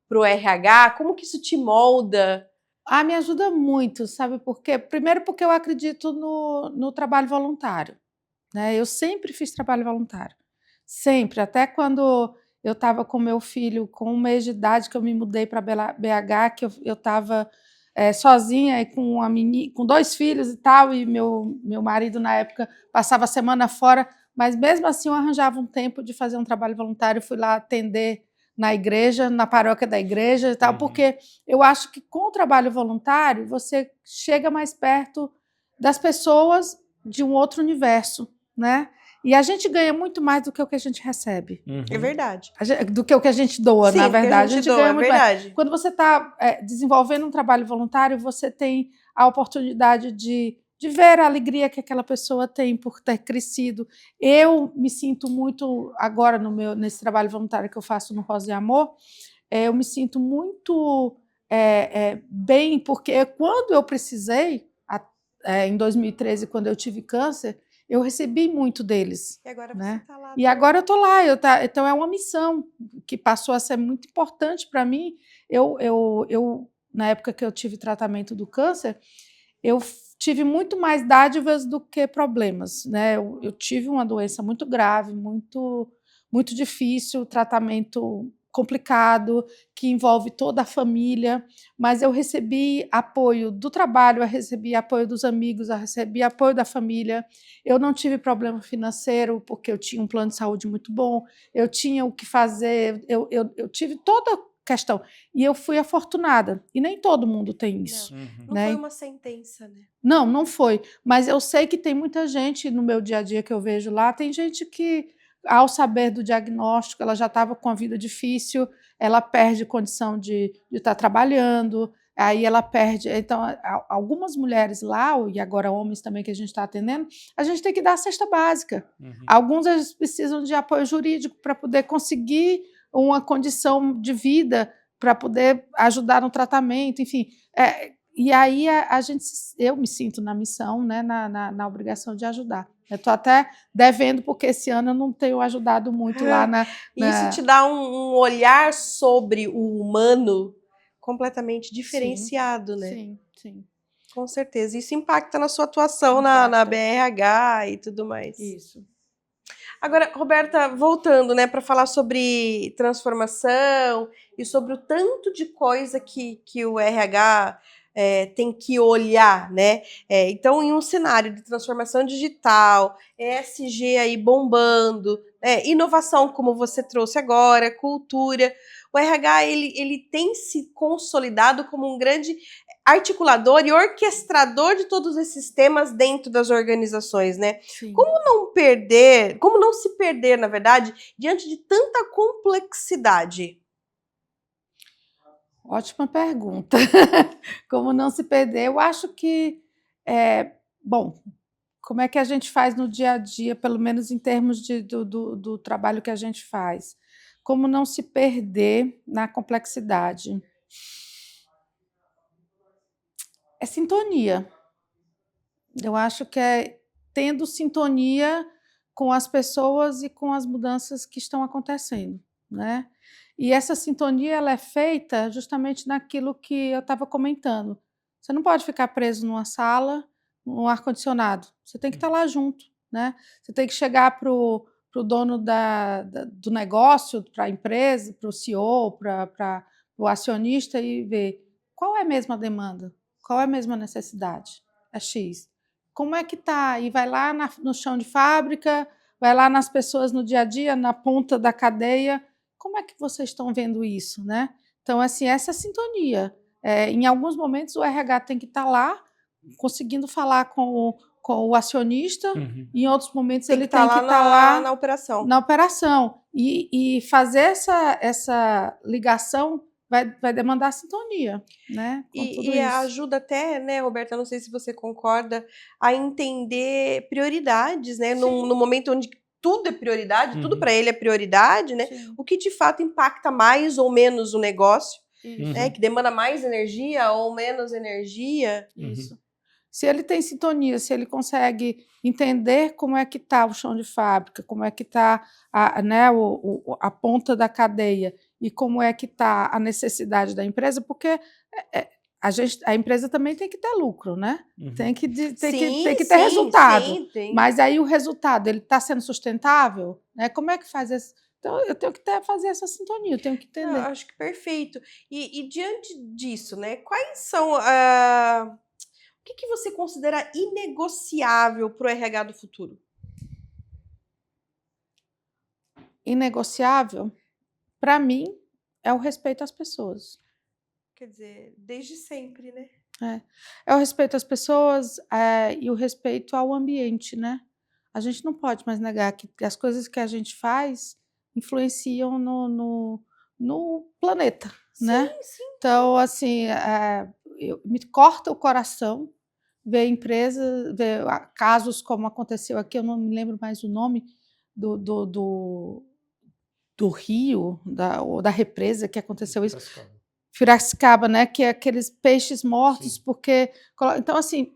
Speaker 2: pro RH? Como que isso te molda?
Speaker 1: Me ajuda muito, sabe por quê? Primeiro porque eu acredito no trabalho voluntário, né? Eu sempre fiz trabalho voluntário, sempre. Até quando eu estava com meu filho, com 1 mês de idade, que eu me mudei para BH, que eu estava sozinha e com 2 filhos e tal, e meu marido, na época, passava a semana fora, mas mesmo assim eu arranjava um tempo de fazer um trabalho voluntário, fui lá atender na igreja, na paróquia da igreja e tal, porque eu acho que com o trabalho voluntário você chega mais perto das pessoas de um outro universo, né? E a gente ganha muito mais do que o que a gente recebe.
Speaker 2: É verdade.
Speaker 1: Do que o que a gente doa,
Speaker 2: Sim,
Speaker 1: na verdade.
Speaker 2: a gente doa,
Speaker 1: ganha
Speaker 2: é
Speaker 1: muito
Speaker 2: verdade.
Speaker 1: mais. Quando você está desenvolvendo um trabalho voluntário, você tem a oportunidade de ver a alegria que aquela pessoa tem por ter crescido. Eu me sinto muito, agora nesse trabalho voluntário que eu faço no Rosa e Amor, eu me sinto muito bem, porque quando eu precisei, em 2013, quando eu tive câncer, eu recebi muito deles.
Speaker 2: E agora
Speaker 1: né?
Speaker 2: você está lá.
Speaker 1: E agora eu estou lá. Então é uma missão que passou a ser muito importante para mim. Eu, na época que eu tive tratamento do câncer, eu tive muito mais dádivas do que problemas, né? Eu tive uma doença muito grave, muito, muito difícil, tratamento complicado, que envolve toda a família, mas eu recebi apoio do trabalho, eu recebi apoio dos amigos, eu recebi apoio da família. Eu não tive problema financeiro, porque eu tinha um plano de saúde muito bom, eu tinha o que fazer, eu tive toda questão. E eu fui afortunada. E nem todo mundo tem isso.
Speaker 2: Não foi uma sentença, né?
Speaker 1: Não foi. Mas eu sei que tem muita gente no meu dia a dia que eu vejo lá, tem gente que, ao saber do diagnóstico, ela já estava com a vida difícil, ela perde condição de estar trabalhando, aí ela perde. Então, algumas mulheres lá, e agora homens também que a gente está atendendo, a gente tem que dar a cesta básica. Alguns eles precisam de apoio jurídico para poder conseguir uma condição de vida, para poder ajudar no tratamento, enfim. E aí eu me sinto na missão, né, na obrigação de ajudar. Eu estou até devendo, porque esse ano eu não tenho ajudado muito lá na...
Speaker 2: Isso te dá um olhar sobre o humano completamente diferenciado, né?
Speaker 1: Sim, sim.
Speaker 2: Com certeza. Isso impacta na sua atuação na BRH e tudo mais.
Speaker 1: Isso.
Speaker 2: Agora, Roberta, voltando, né, para falar sobre transformação e sobre o tanto de coisa que o RH tem que olhar, né? Então, em um cenário de transformação digital, ESG aí bombando, inovação, como você trouxe agora, cultura, o RH ele tem se consolidado como um grande articulador e orquestrador de todos esses temas dentro das organizações, né?
Speaker 1: Sim.
Speaker 2: Como não se perder, na verdade, diante de tanta complexidade?
Speaker 1: Ótima pergunta. Como não se perder? Eu acho que, bom, como é que a gente faz no dia a dia, pelo menos em termos do trabalho que a gente faz? Como não se perder na complexidade? É sintonia. Eu acho que é tendo sintonia com as pessoas e com as mudanças que estão acontecendo, né? E essa sintonia ela é feita justamente naquilo que eu estava comentando. Você não pode ficar preso numa sala, num ar-condicionado. Você tem que estar lá junto, né? Você tem que chegar para o dono do negócio, para a empresa, para o CEO, para o acionista e ver qual é a mesma demanda, qual é a mesma necessidade. É X. Como é que está? E vai lá no chão de fábrica, vai lá nas pessoas no dia a dia, na ponta da cadeia. Como é que vocês estão vendo isso, né? Então, assim, essa sintonia. Em alguns momentos, o RH tem que estar lá, conseguindo falar com o acionista, e em outros momentos ele tem que estar lá
Speaker 2: na operação.
Speaker 1: Na operação. E fazer essa ligação vai demandar sintonia, né?
Speaker 2: E ajuda até, né, Roberta, não sei se você concorda, a entender prioridades, né? No momento onde tudo é prioridade, tudo para ele é prioridade, né?
Speaker 1: Sim.
Speaker 2: O que de fato impacta mais ou menos o negócio.
Speaker 1: Isso.
Speaker 2: né? Que demanda mais energia ou menos energia.
Speaker 1: Isso. Se ele tem sintonia, se ele consegue entender como é que está o chão de fábrica, como é que está né, a ponta da cadeia e como é que está a necessidade da empresa, porque a empresa também tem que ter lucro, né? Tem que ter resultado.
Speaker 2: Sim, tem.
Speaker 1: Mas aí o resultado, ele está sendo sustentável? Né? Como é que faz esse... Então, eu tenho que fazer essa sintonia, eu tenho que entender.
Speaker 2: Eu acho que perfeito. E diante disso, né? Quais são... o que você considera inegociável para o RH do futuro?
Speaker 1: Inegociável, para mim, é o respeito às pessoas.
Speaker 2: Quer dizer, desde sempre, né?
Speaker 1: É o respeito às pessoas e o respeito ao ambiente, né? A gente não pode mais negar que as coisas que a gente faz influenciam no planeta, né?
Speaker 2: Sim.
Speaker 1: Então, assim, me corta o coração ver casos como aconteceu aqui, eu não me lembro mais o nome do rio, ou da represa que aconteceu isso. Piracicaba, né? Que é aqueles peixes mortos, porque... Então, assim,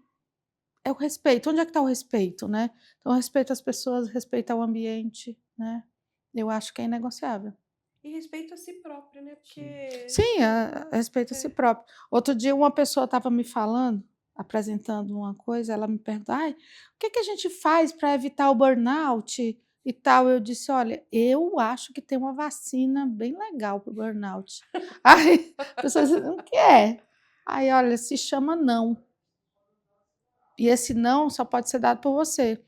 Speaker 1: é o respeito. Onde é que está o respeito, né? Então, respeito às pessoas, respeito ao ambiente, né? Eu acho que é inegociável.
Speaker 2: E respeito a si próprio, né? Porque...
Speaker 1: Sim, respeito a si próprio. Outro dia, uma pessoa estava me falando, apresentando uma coisa, ela me perguntou, o que a gente faz para evitar o burnout e tal? Eu disse, olha, eu acho que tem uma vacina bem legal para o burnout. Aí a pessoa disse, o que é? Aí, olha, se chama não. E esse não só pode ser dado por você.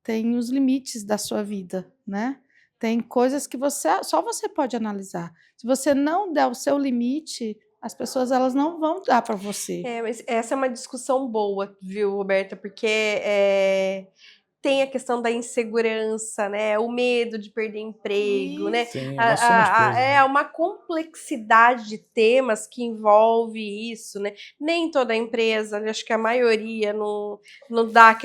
Speaker 1: Tem os limites da sua vida, né? Tem coisas que só você pode analisar. Se você não der o seu limite, as pessoas elas não vão dar para você.
Speaker 2: Mas essa é uma discussão boa, viu, Roberta? Porque tem a questão da insegurança, né? O medo de perder emprego, né?
Speaker 3: Sim, uma soma de coisas.
Speaker 2: É uma complexidade de temas que envolve isso, né? Nem toda empresa, acho que a maioria não dá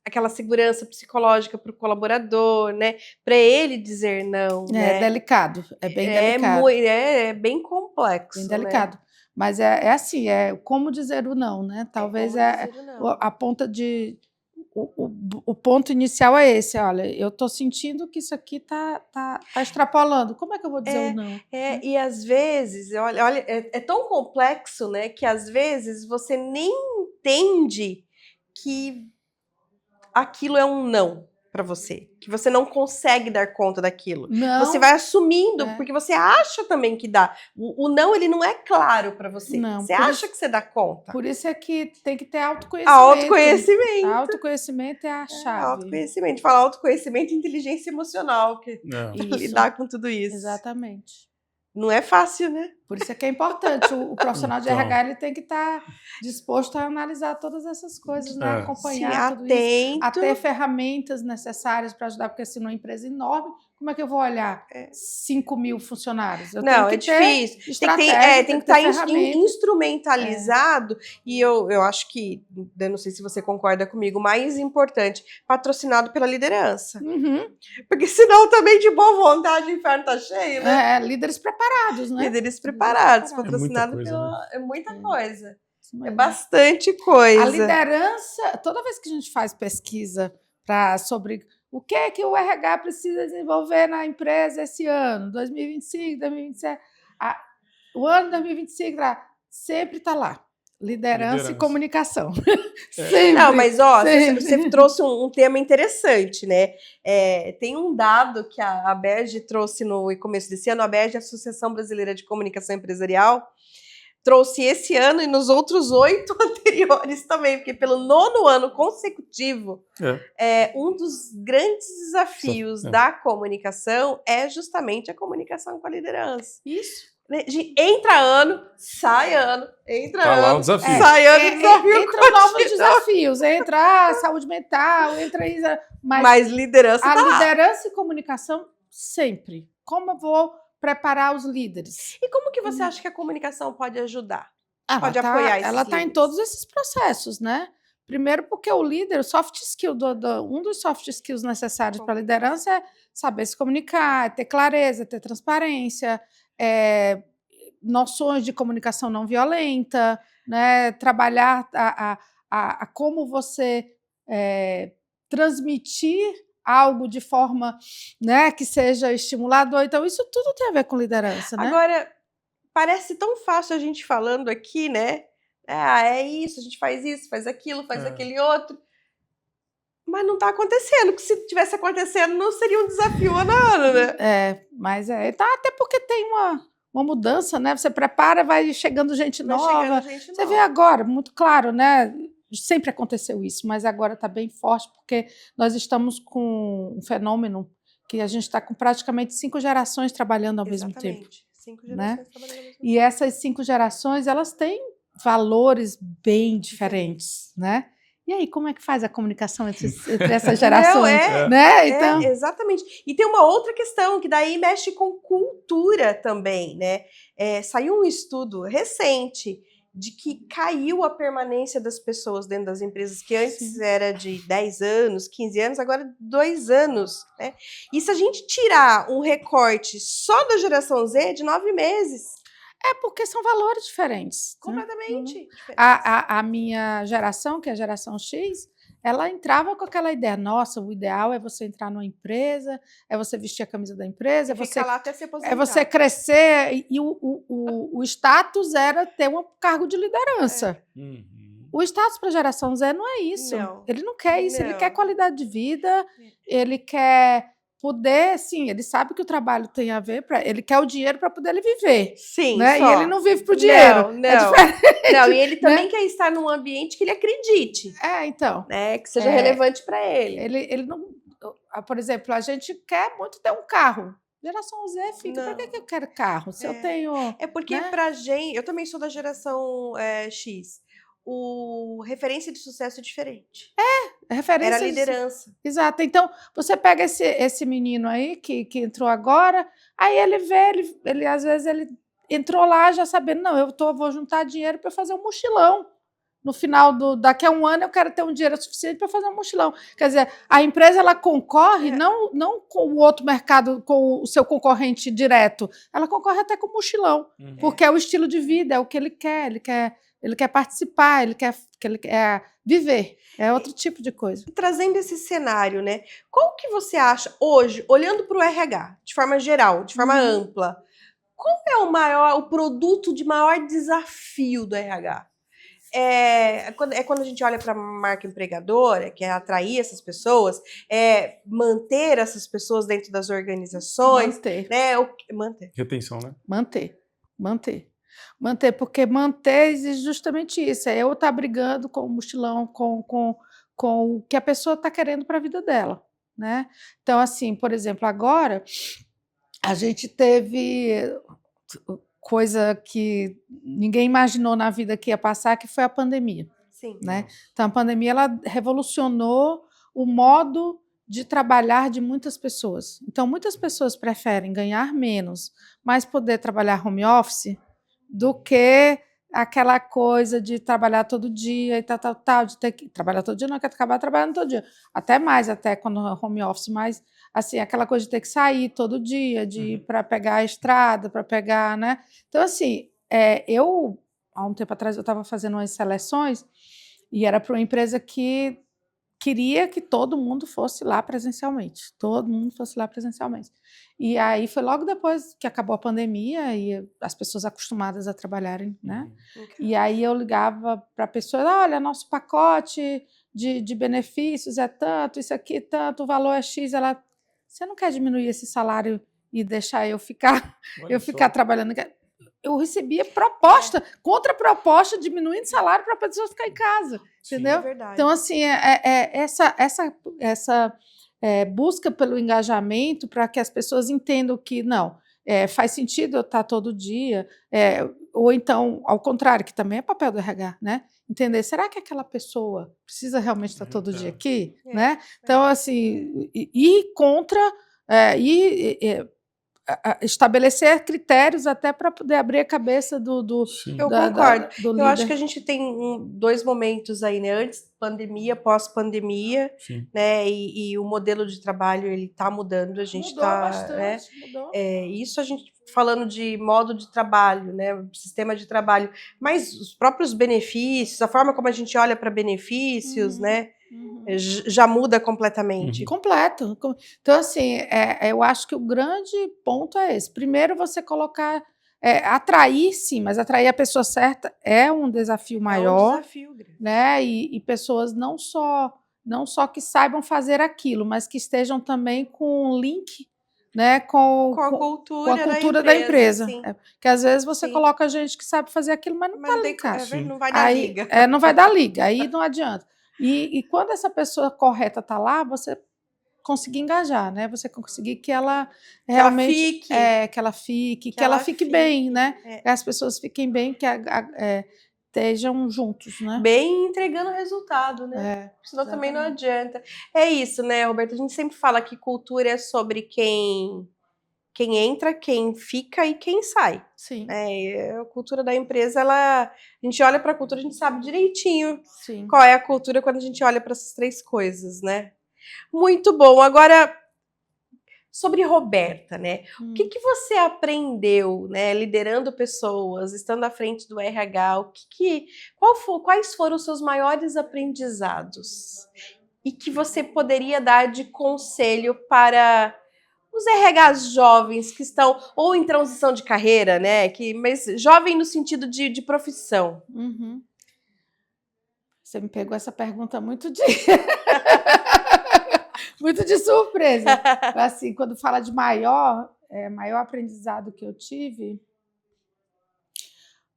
Speaker 2: aquela segurança psicológica para o colaborador, né? Para ele dizer não, né?
Speaker 1: É delicado, é bem delicado.
Speaker 2: É bem complexo,
Speaker 1: bem delicado. Né? Mas é assim, é como dizer o não, né? Talvez a ponta de... O ponto inicial é esse, olha, eu estou sentindo que isso aqui tá extrapolando. Como é que eu vou dizer o não?
Speaker 2: E às vezes, olha, é tão complexo, né? Que às vezes você nem entende que aquilo é um não para você, que você não consegue dar conta daquilo.
Speaker 1: Não,
Speaker 2: você vai assumindo, porque você acha também que dá. O não, ele não é claro para você.
Speaker 1: Não,
Speaker 2: você acha que você dá conta.
Speaker 1: Por isso é que tem que ter autoconhecimento.
Speaker 2: Autoconhecimento.
Speaker 1: Autoconhecimento é a chave.
Speaker 2: Autoconhecimento. Fala autoconhecimento e inteligência emocional, que lidar com tudo isso.
Speaker 1: Exatamente.
Speaker 2: Não é fácil, né?
Speaker 1: Por isso é que é importante. O profissional de RH ele tem que estar disposto a analisar todas essas coisas, né? Acompanhar tudo isso. A ter ferramentas necessárias para ajudar, porque se numa empresa enorme, como é que eu vou olhar 5 mil funcionários?
Speaker 2: Eu tenho que difícil. Tem que estar instrumentalizado. E eu acho que, eu não sei se você concorda comigo, mais importante, patrocinado pela liderança. Porque senão também de boa vontade o inferno tá cheio, né?
Speaker 1: Líderes preparados, né?
Speaker 2: Líderes preparados, patrocinado pela... É muita coisa. É bastante coisa.
Speaker 1: A liderança, toda vez que a gente faz pesquisa sobre o que é que o RH precisa desenvolver na empresa esse ano, 2025, 2027, o ano 2025 sempre está lá. Liderança e comunicação. Sempre,
Speaker 2: não, mas você trouxe um tema interessante, né? Tem um dado que a ABERJ trouxe no começo desse ano, a ABERJ, a Associação Brasileira de Comunicação Empresarial, trouxe esse ano e nos outros 8 anteriores também, porque pelo 9º ano consecutivo, um dos grandes desafios da comunicação é justamente a comunicação com a liderança.
Speaker 1: Isso.
Speaker 2: Entra ano, sai ano, entra ano,
Speaker 3: lá o desafio.
Speaker 2: sai ano, desafio
Speaker 1: entra novos desafios, entra saúde mental, entra isso,
Speaker 2: mas liderança
Speaker 1: liderança e comunicação sempre. Como eu vou preparar os líderes?
Speaker 2: E como que você acha que a comunicação pode ajudar?
Speaker 1: Pode apoiar esses líderes? Ela está em todos esses processos, né? Primeiro porque o líder, o soft skill, um dos soft skills necessários para a liderança é saber se comunicar, é ter clareza, ter transparência, noções de comunicação não violenta, né? Trabalhar a como você transmitir algo de forma, né, que seja estimulador. Então, isso tudo tem a ver com liderança, né?
Speaker 2: Agora, parece tão fácil a gente falando aqui, né? É isso, a gente faz isso, faz aquilo, faz aquele outro. Mas não está acontecendo, porque se tivesse acontecendo, não seria um desafio nada, né?
Speaker 1: Mas até porque tem uma mudança, né? Você prepara, vai chegando gente nova. Você vê agora, muito claro, né? Sempre aconteceu isso, mas agora está bem forte, porque nós estamos com um fenômeno que a gente está com praticamente 5 gerações trabalhando ao mesmo tempo.
Speaker 2: 5 gerações trabalhando ao mesmo tempo.
Speaker 1: E essas 5 gerações, elas têm valores bem diferentes, né? E aí, como é que faz a comunicação entre essas gerações? Né? Então...
Speaker 2: exatamente. E tem uma outra questão, que daí mexe com cultura também, né? Saiu um estudo recente de que caiu a permanência das pessoas dentro das empresas, que antes era de 10 anos, 15 anos, agora 2 anos, né? E se a gente tirar um recorte só da geração Z, de 9 meses...
Speaker 1: porque são valores diferentes.
Speaker 2: Completamente.
Speaker 1: Né? A minha geração, que é a geração X, ela entrava com aquela ideia, nossa, o ideal é você entrar numa empresa, é você vestir a camisa da empresa, é você crescer, e o status era ter um cargo de liderança. O status para a geração Z não é isso.
Speaker 2: Não.
Speaker 1: Ele não quer isso, ele quer qualidade de vida, ele quer... poder, sim, ele sabe que o trabalho tem a ver, ele quer o dinheiro para poder ele viver.
Speaker 2: Sim,
Speaker 1: né?
Speaker 2: só.
Speaker 1: E ele não vive por dinheiro.
Speaker 2: Não, e ele também quer estar num ambiente que ele acredite.
Speaker 1: Então.
Speaker 2: Né? Que seja relevante para ele.
Speaker 1: Ele não... Por exemplo, a gente quer muito ter um carro. Geração Z fica, para que eu quero carro? Se eu tenho...
Speaker 2: porque pra gente... Eu também sou da geração X. Referência de sucesso é diferente.
Speaker 1: Referência
Speaker 2: era liderança.
Speaker 1: Exato. Então, você pega esse menino aí que entrou agora, aí ele vê, ele às vezes ele entrou lá já sabendo, não, vou juntar dinheiro para fazer um mochilão. No final daqui a um ano eu quero ter um dinheiro suficiente para fazer um mochilão. Quer dizer, a empresa ela concorre não com o outro mercado, com o seu concorrente direto, ela concorre até com o mochilão, porque é o estilo de vida, é o que ele quer participar, ele quer viver. É outro tipo de coisa.
Speaker 2: Trazendo esse cenário, né? Qual que você acha hoje, olhando para o RH, de forma geral, de forma ampla, qual é o produto de maior desafio do RH? Quando a gente olha para a marca empregadora, que é atrair essas pessoas, manter essas pessoas dentro das organizações. Manter.
Speaker 3: Retenção, né?
Speaker 1: Manter, porque manter exige justamente isso, eu estar brigando com o mochilão, com o que a pessoa está querendo para a vida dela, né? Então, assim, por exemplo, agora a gente teve coisa que ninguém imaginou na vida que ia passar, que foi a pandemia.
Speaker 2: Sim.
Speaker 1: Né? Então, a pandemia ela revolucionou o modo de trabalhar de muitas pessoas. Então, muitas pessoas preferem ganhar menos, mas poder trabalhar home office, do que aquela coisa de trabalhar todo dia e tal, de ter que trabalhar todo dia, não quer acabar trabalhando todo dia. Até mais, até quando home office, mas assim, aquela coisa de ter que sair todo dia, de ir para pegar a estrada, para pegar, né? Então, assim, eu, há um tempo atrás, eu estava fazendo umas seleções e era para uma empresa que queria que todo mundo fosse lá presencialmente. E aí foi logo depois que acabou a pandemia e as pessoas acostumadas a trabalharem, né? E aí eu ligava para a pessoa, olha, nosso pacote de benefícios é tanto, isso aqui tanto, o valor é X. Ela, você não quer diminuir esse salário e deixar eu ficar trabalhando? Eu recebia contraproposta, diminuindo salário para a pessoa ficar em casa, entendeu?
Speaker 2: É verdade.
Speaker 1: Então, assim, essa busca pelo engajamento para que as pessoas entendam que, não, faz sentido eu estar todo dia, ou então, ao contrário, que também é papel do RH, né? Entender, será que aquela pessoa precisa realmente estar todo dia aqui? Né? Então, assim, ir contra... estabelecer critérios até para poder abrir a cabeça
Speaker 2: Eu concordo.
Speaker 1: do líder.
Speaker 2: Eu acho que a gente tem dois momentos aí, né? Antes pandemia, pós-pandemia, né? E o modelo de trabalho ele está mudando. A gente
Speaker 1: Mudou bastante, mudou.
Speaker 2: Isso a gente falando de modo de trabalho, né? Sistema de trabalho, mas os próprios benefícios, a forma como a gente olha para benefícios, né? Já muda completamente.
Speaker 1: Completo. Então, assim, eu acho que o grande ponto é esse. Primeiro, você colocar, atrair, sim, mas atrair a pessoa certa é um desafio maior.
Speaker 2: É um desafio grande.
Speaker 1: Né? E pessoas não só que saibam fazer aquilo, mas que estejam também com um link, né, com
Speaker 2: a cultura
Speaker 1: da empresa. Porque às vezes você
Speaker 2: Sim.
Speaker 1: coloca gente que sabe fazer aquilo, mas não está linkado.
Speaker 2: Não vai dar liga.
Speaker 1: Não vai dar liga, aí não adianta. E quando essa pessoa correta está lá, você conseguir engajar, né? Você conseguir que ela realmente que ela fique bem, né? Que as pessoas fiquem bem, que estejam juntos, né?
Speaker 2: Bem entregando resultado, né? Senão também não adianta. É isso, né, Roberta? A gente sempre fala que cultura é sobre quem entra, quem fica e quem sai.
Speaker 1: Sim.
Speaker 2: A cultura da empresa, a gente olha para a cultura, a gente sabe direitinho
Speaker 1: Sim.
Speaker 2: qual é a cultura quando a gente olha para essas três coisas, né? Muito bom. Agora, sobre Roberta, né? O que você aprendeu, né, liderando pessoas, estando à frente do RH? Quais foram os seus maiores aprendizados? E que você poderia dar de conselho para os RHs jovens que estão ou em transição de carreira, né? Mas jovem no sentido de profissão.
Speaker 1: Você me pegou essa pergunta muito de surpresa. Assim, quando fala de maior aprendizado que eu tive.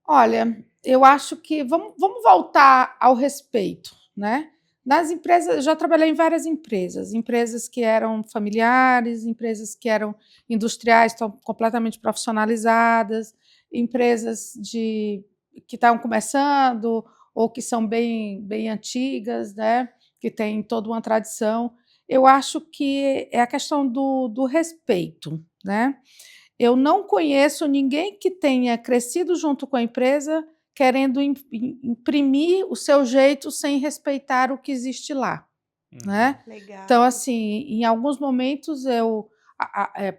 Speaker 1: Olha, eu acho que vamos voltar ao respeito, né? Nas empresas, eu já trabalhei em várias empresas que eram familiares, empresas que eram industriais, estão completamente profissionalizadas, empresas que estavam começando ou que são bem antigas, né? Que têm toda uma tradição. Eu acho que é a questão do respeito, né? Eu não conheço ninguém que tenha crescido junto com a empresa querendo imprimir o seu jeito sem respeitar o que existe lá, né?
Speaker 2: Legal.
Speaker 1: Então, assim, em alguns momentos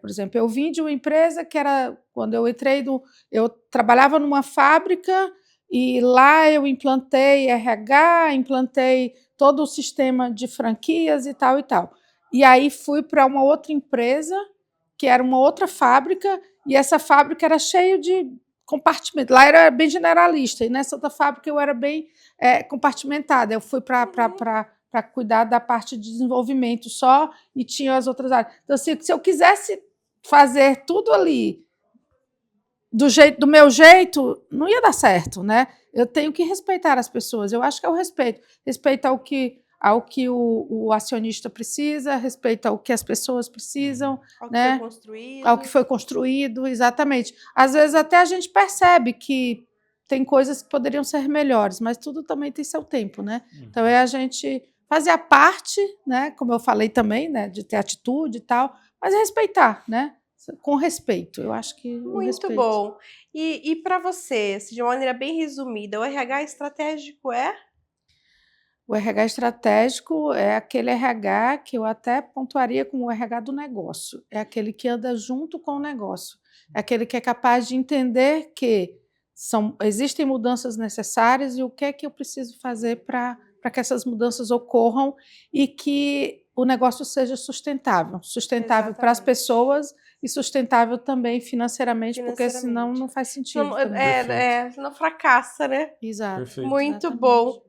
Speaker 1: por exemplo, eu vim de uma empresa que era, quando eu entrei, eu trabalhava numa fábrica e lá eu implantei RH, implantei todo o sistema de franquias e tal e tal. E aí fui para uma outra empresa, que era uma outra fábrica, e essa fábrica era cheia de compartimento. Lá era bem generalista, e nessa outra fábrica eu era bem compartimentada. Eu fui para cuidar da parte de desenvolvimento só, e tinha as outras áreas. Então, assim, se eu quisesse fazer tudo ali do meu jeito, não ia dar certo, né? Eu tenho que respeitar as pessoas. Eu acho que é o respeito. Respeito ao que o acionista precisa, respeito ao que as pessoas precisam,
Speaker 2: ao que
Speaker 1: né?
Speaker 2: foi construído.
Speaker 1: Ao que foi construído, exatamente. Às vezes até a gente percebe que tem coisas que poderiam ser melhores, mas tudo também tem seu tempo, né? Então é a gente fazer a parte, né? Como eu falei também, né? De ter atitude e tal, mas respeitar, né? Com respeito, eu acho que o respeito.
Speaker 2: Muito bom. E para você, de uma maneira bem resumida, o RH estratégico é?
Speaker 1: O RH estratégico é aquele RH que eu até pontuaria como o RH do negócio. É aquele que anda junto com o negócio. É aquele que é capaz de entender que existem mudanças necessárias e o que é que eu preciso fazer para que essas mudanças ocorram e que o negócio seja sustentável. Sustentável para as pessoas e sustentável também financeiramente, porque senão não faz sentido.
Speaker 2: Senão fracassa, né?
Speaker 1: Exato.
Speaker 3: Perfeito.
Speaker 2: Muito bom.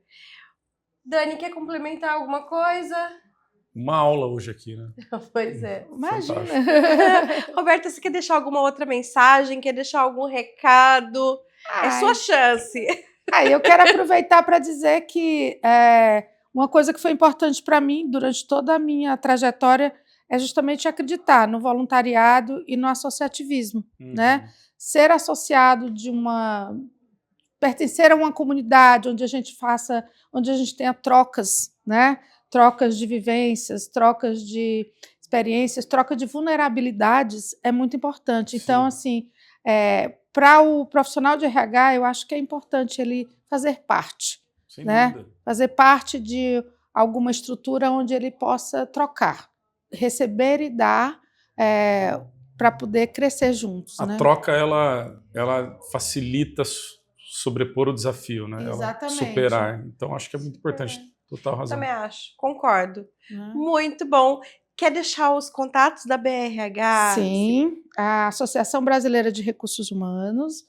Speaker 2: Dani, quer complementar alguma coisa?
Speaker 3: Uma aula hoje aqui, né?
Speaker 2: Pois é.
Speaker 1: Imagina.
Speaker 2: Roberta, você quer deixar alguma outra mensagem? Quer deixar algum recado? É sua chance.
Speaker 1: Eu quero aproveitar para dizer que uma coisa que foi importante para mim durante toda a minha trajetória é justamente acreditar no voluntariado e no associativismo, né? Ser associado pertencer a uma comunidade onde a gente tenha trocas, né? Trocas de vivências, trocas de experiências, troca de vulnerabilidades é muito importante. Então,
Speaker 3: Sim.
Speaker 1: assim, para o profissional de RH, eu acho que é importante ele fazer parte,
Speaker 3: Sem
Speaker 1: né?
Speaker 3: dúvida.
Speaker 1: Fazer parte de alguma estrutura onde ele possa trocar, receber e dar para poder crescer juntos.
Speaker 3: A
Speaker 1: né?
Speaker 3: troca, ela facilita sobrepor o desafio, né? Ela
Speaker 1: Exatamente.
Speaker 3: superar. Então, acho que é muito importante. Total razão.
Speaker 2: Também acho, concordo.
Speaker 1: Né?
Speaker 2: Muito bom. Quer deixar os contatos da BRH?
Speaker 1: Sim, a Associação Brasileira de Recursos Humanos.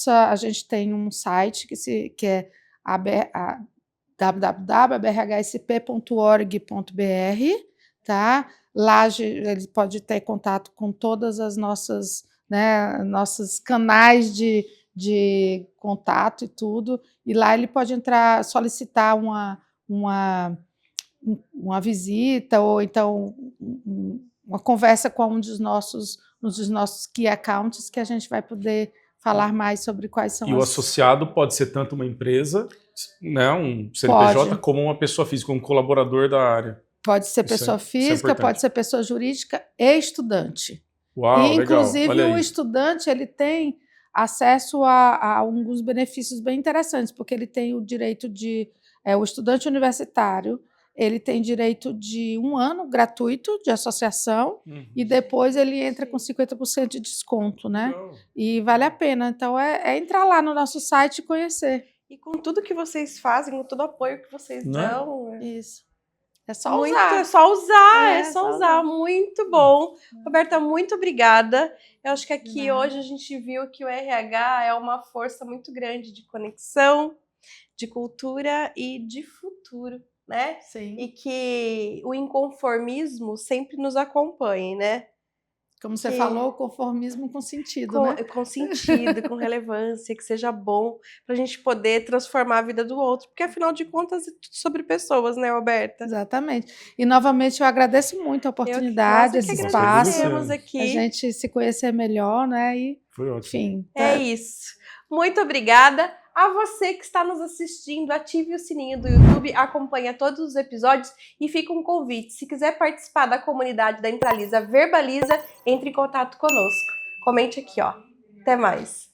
Speaker 1: A gente tem um site que é www.brhsp.org.br, tá? Lá ele pode ter contato com todas as nossas, né, nossos canais de contato e tudo, e lá ele pode entrar, solicitar uma visita ou então uma conversa com um dos nossos key accounts, que a gente vai poder falar mais sobre quais são
Speaker 3: E o associado pode ser tanto uma empresa, né, um CNPJ, como uma pessoa física, um colaborador da área.
Speaker 1: Pode ser pessoa física, pode ser pessoa jurídica e estudante.
Speaker 3: Uau,
Speaker 1: e, inclusive,
Speaker 3: legal.
Speaker 1: O estudante ele tem acesso a alguns benefícios bem interessantes, porque ele tem o direito o estudante universitário, ele tem direito de 1 ano gratuito de associação, e depois ele entra com 50% de desconto, né?
Speaker 3: Legal.
Speaker 1: E vale a pena. Então, entrar lá no nosso site e conhecer.
Speaker 2: E com tudo que vocês fazem, com todo o apoio que vocês dão.
Speaker 1: Isso. É só
Speaker 2: muito,
Speaker 1: usar.
Speaker 2: É só usar,
Speaker 1: É
Speaker 2: só usar. Muito bom. Roberta, muito obrigada. Eu acho que aqui hoje a gente viu que o RH é uma força muito grande de conexão, de cultura e de futuro, né?
Speaker 1: Sim.
Speaker 2: E que o inconformismo sempre nos acompanhe, né?
Speaker 1: Como você falou, conformismo com sentido, né?
Speaker 2: Com sentido, com relevância, que seja bom para a gente poder transformar a vida do outro, porque afinal de contas é tudo sobre pessoas, né, Roberta?
Speaker 1: Exatamente. E novamente eu agradeço muito a oportunidade, esse espaço,
Speaker 2: aqui.
Speaker 1: a gente se conhecer melhor, né? E,
Speaker 3: foi ótimo.
Speaker 1: Enfim,
Speaker 2: é isso. Muito obrigada. A você que está nos assistindo, ative o sininho do YouTube, acompanha todos os episódios e fica um convite. Se quiser participar da comunidade da Intralisa Verbaliza, entre em contato conosco. Comente aqui, ó. Até mais.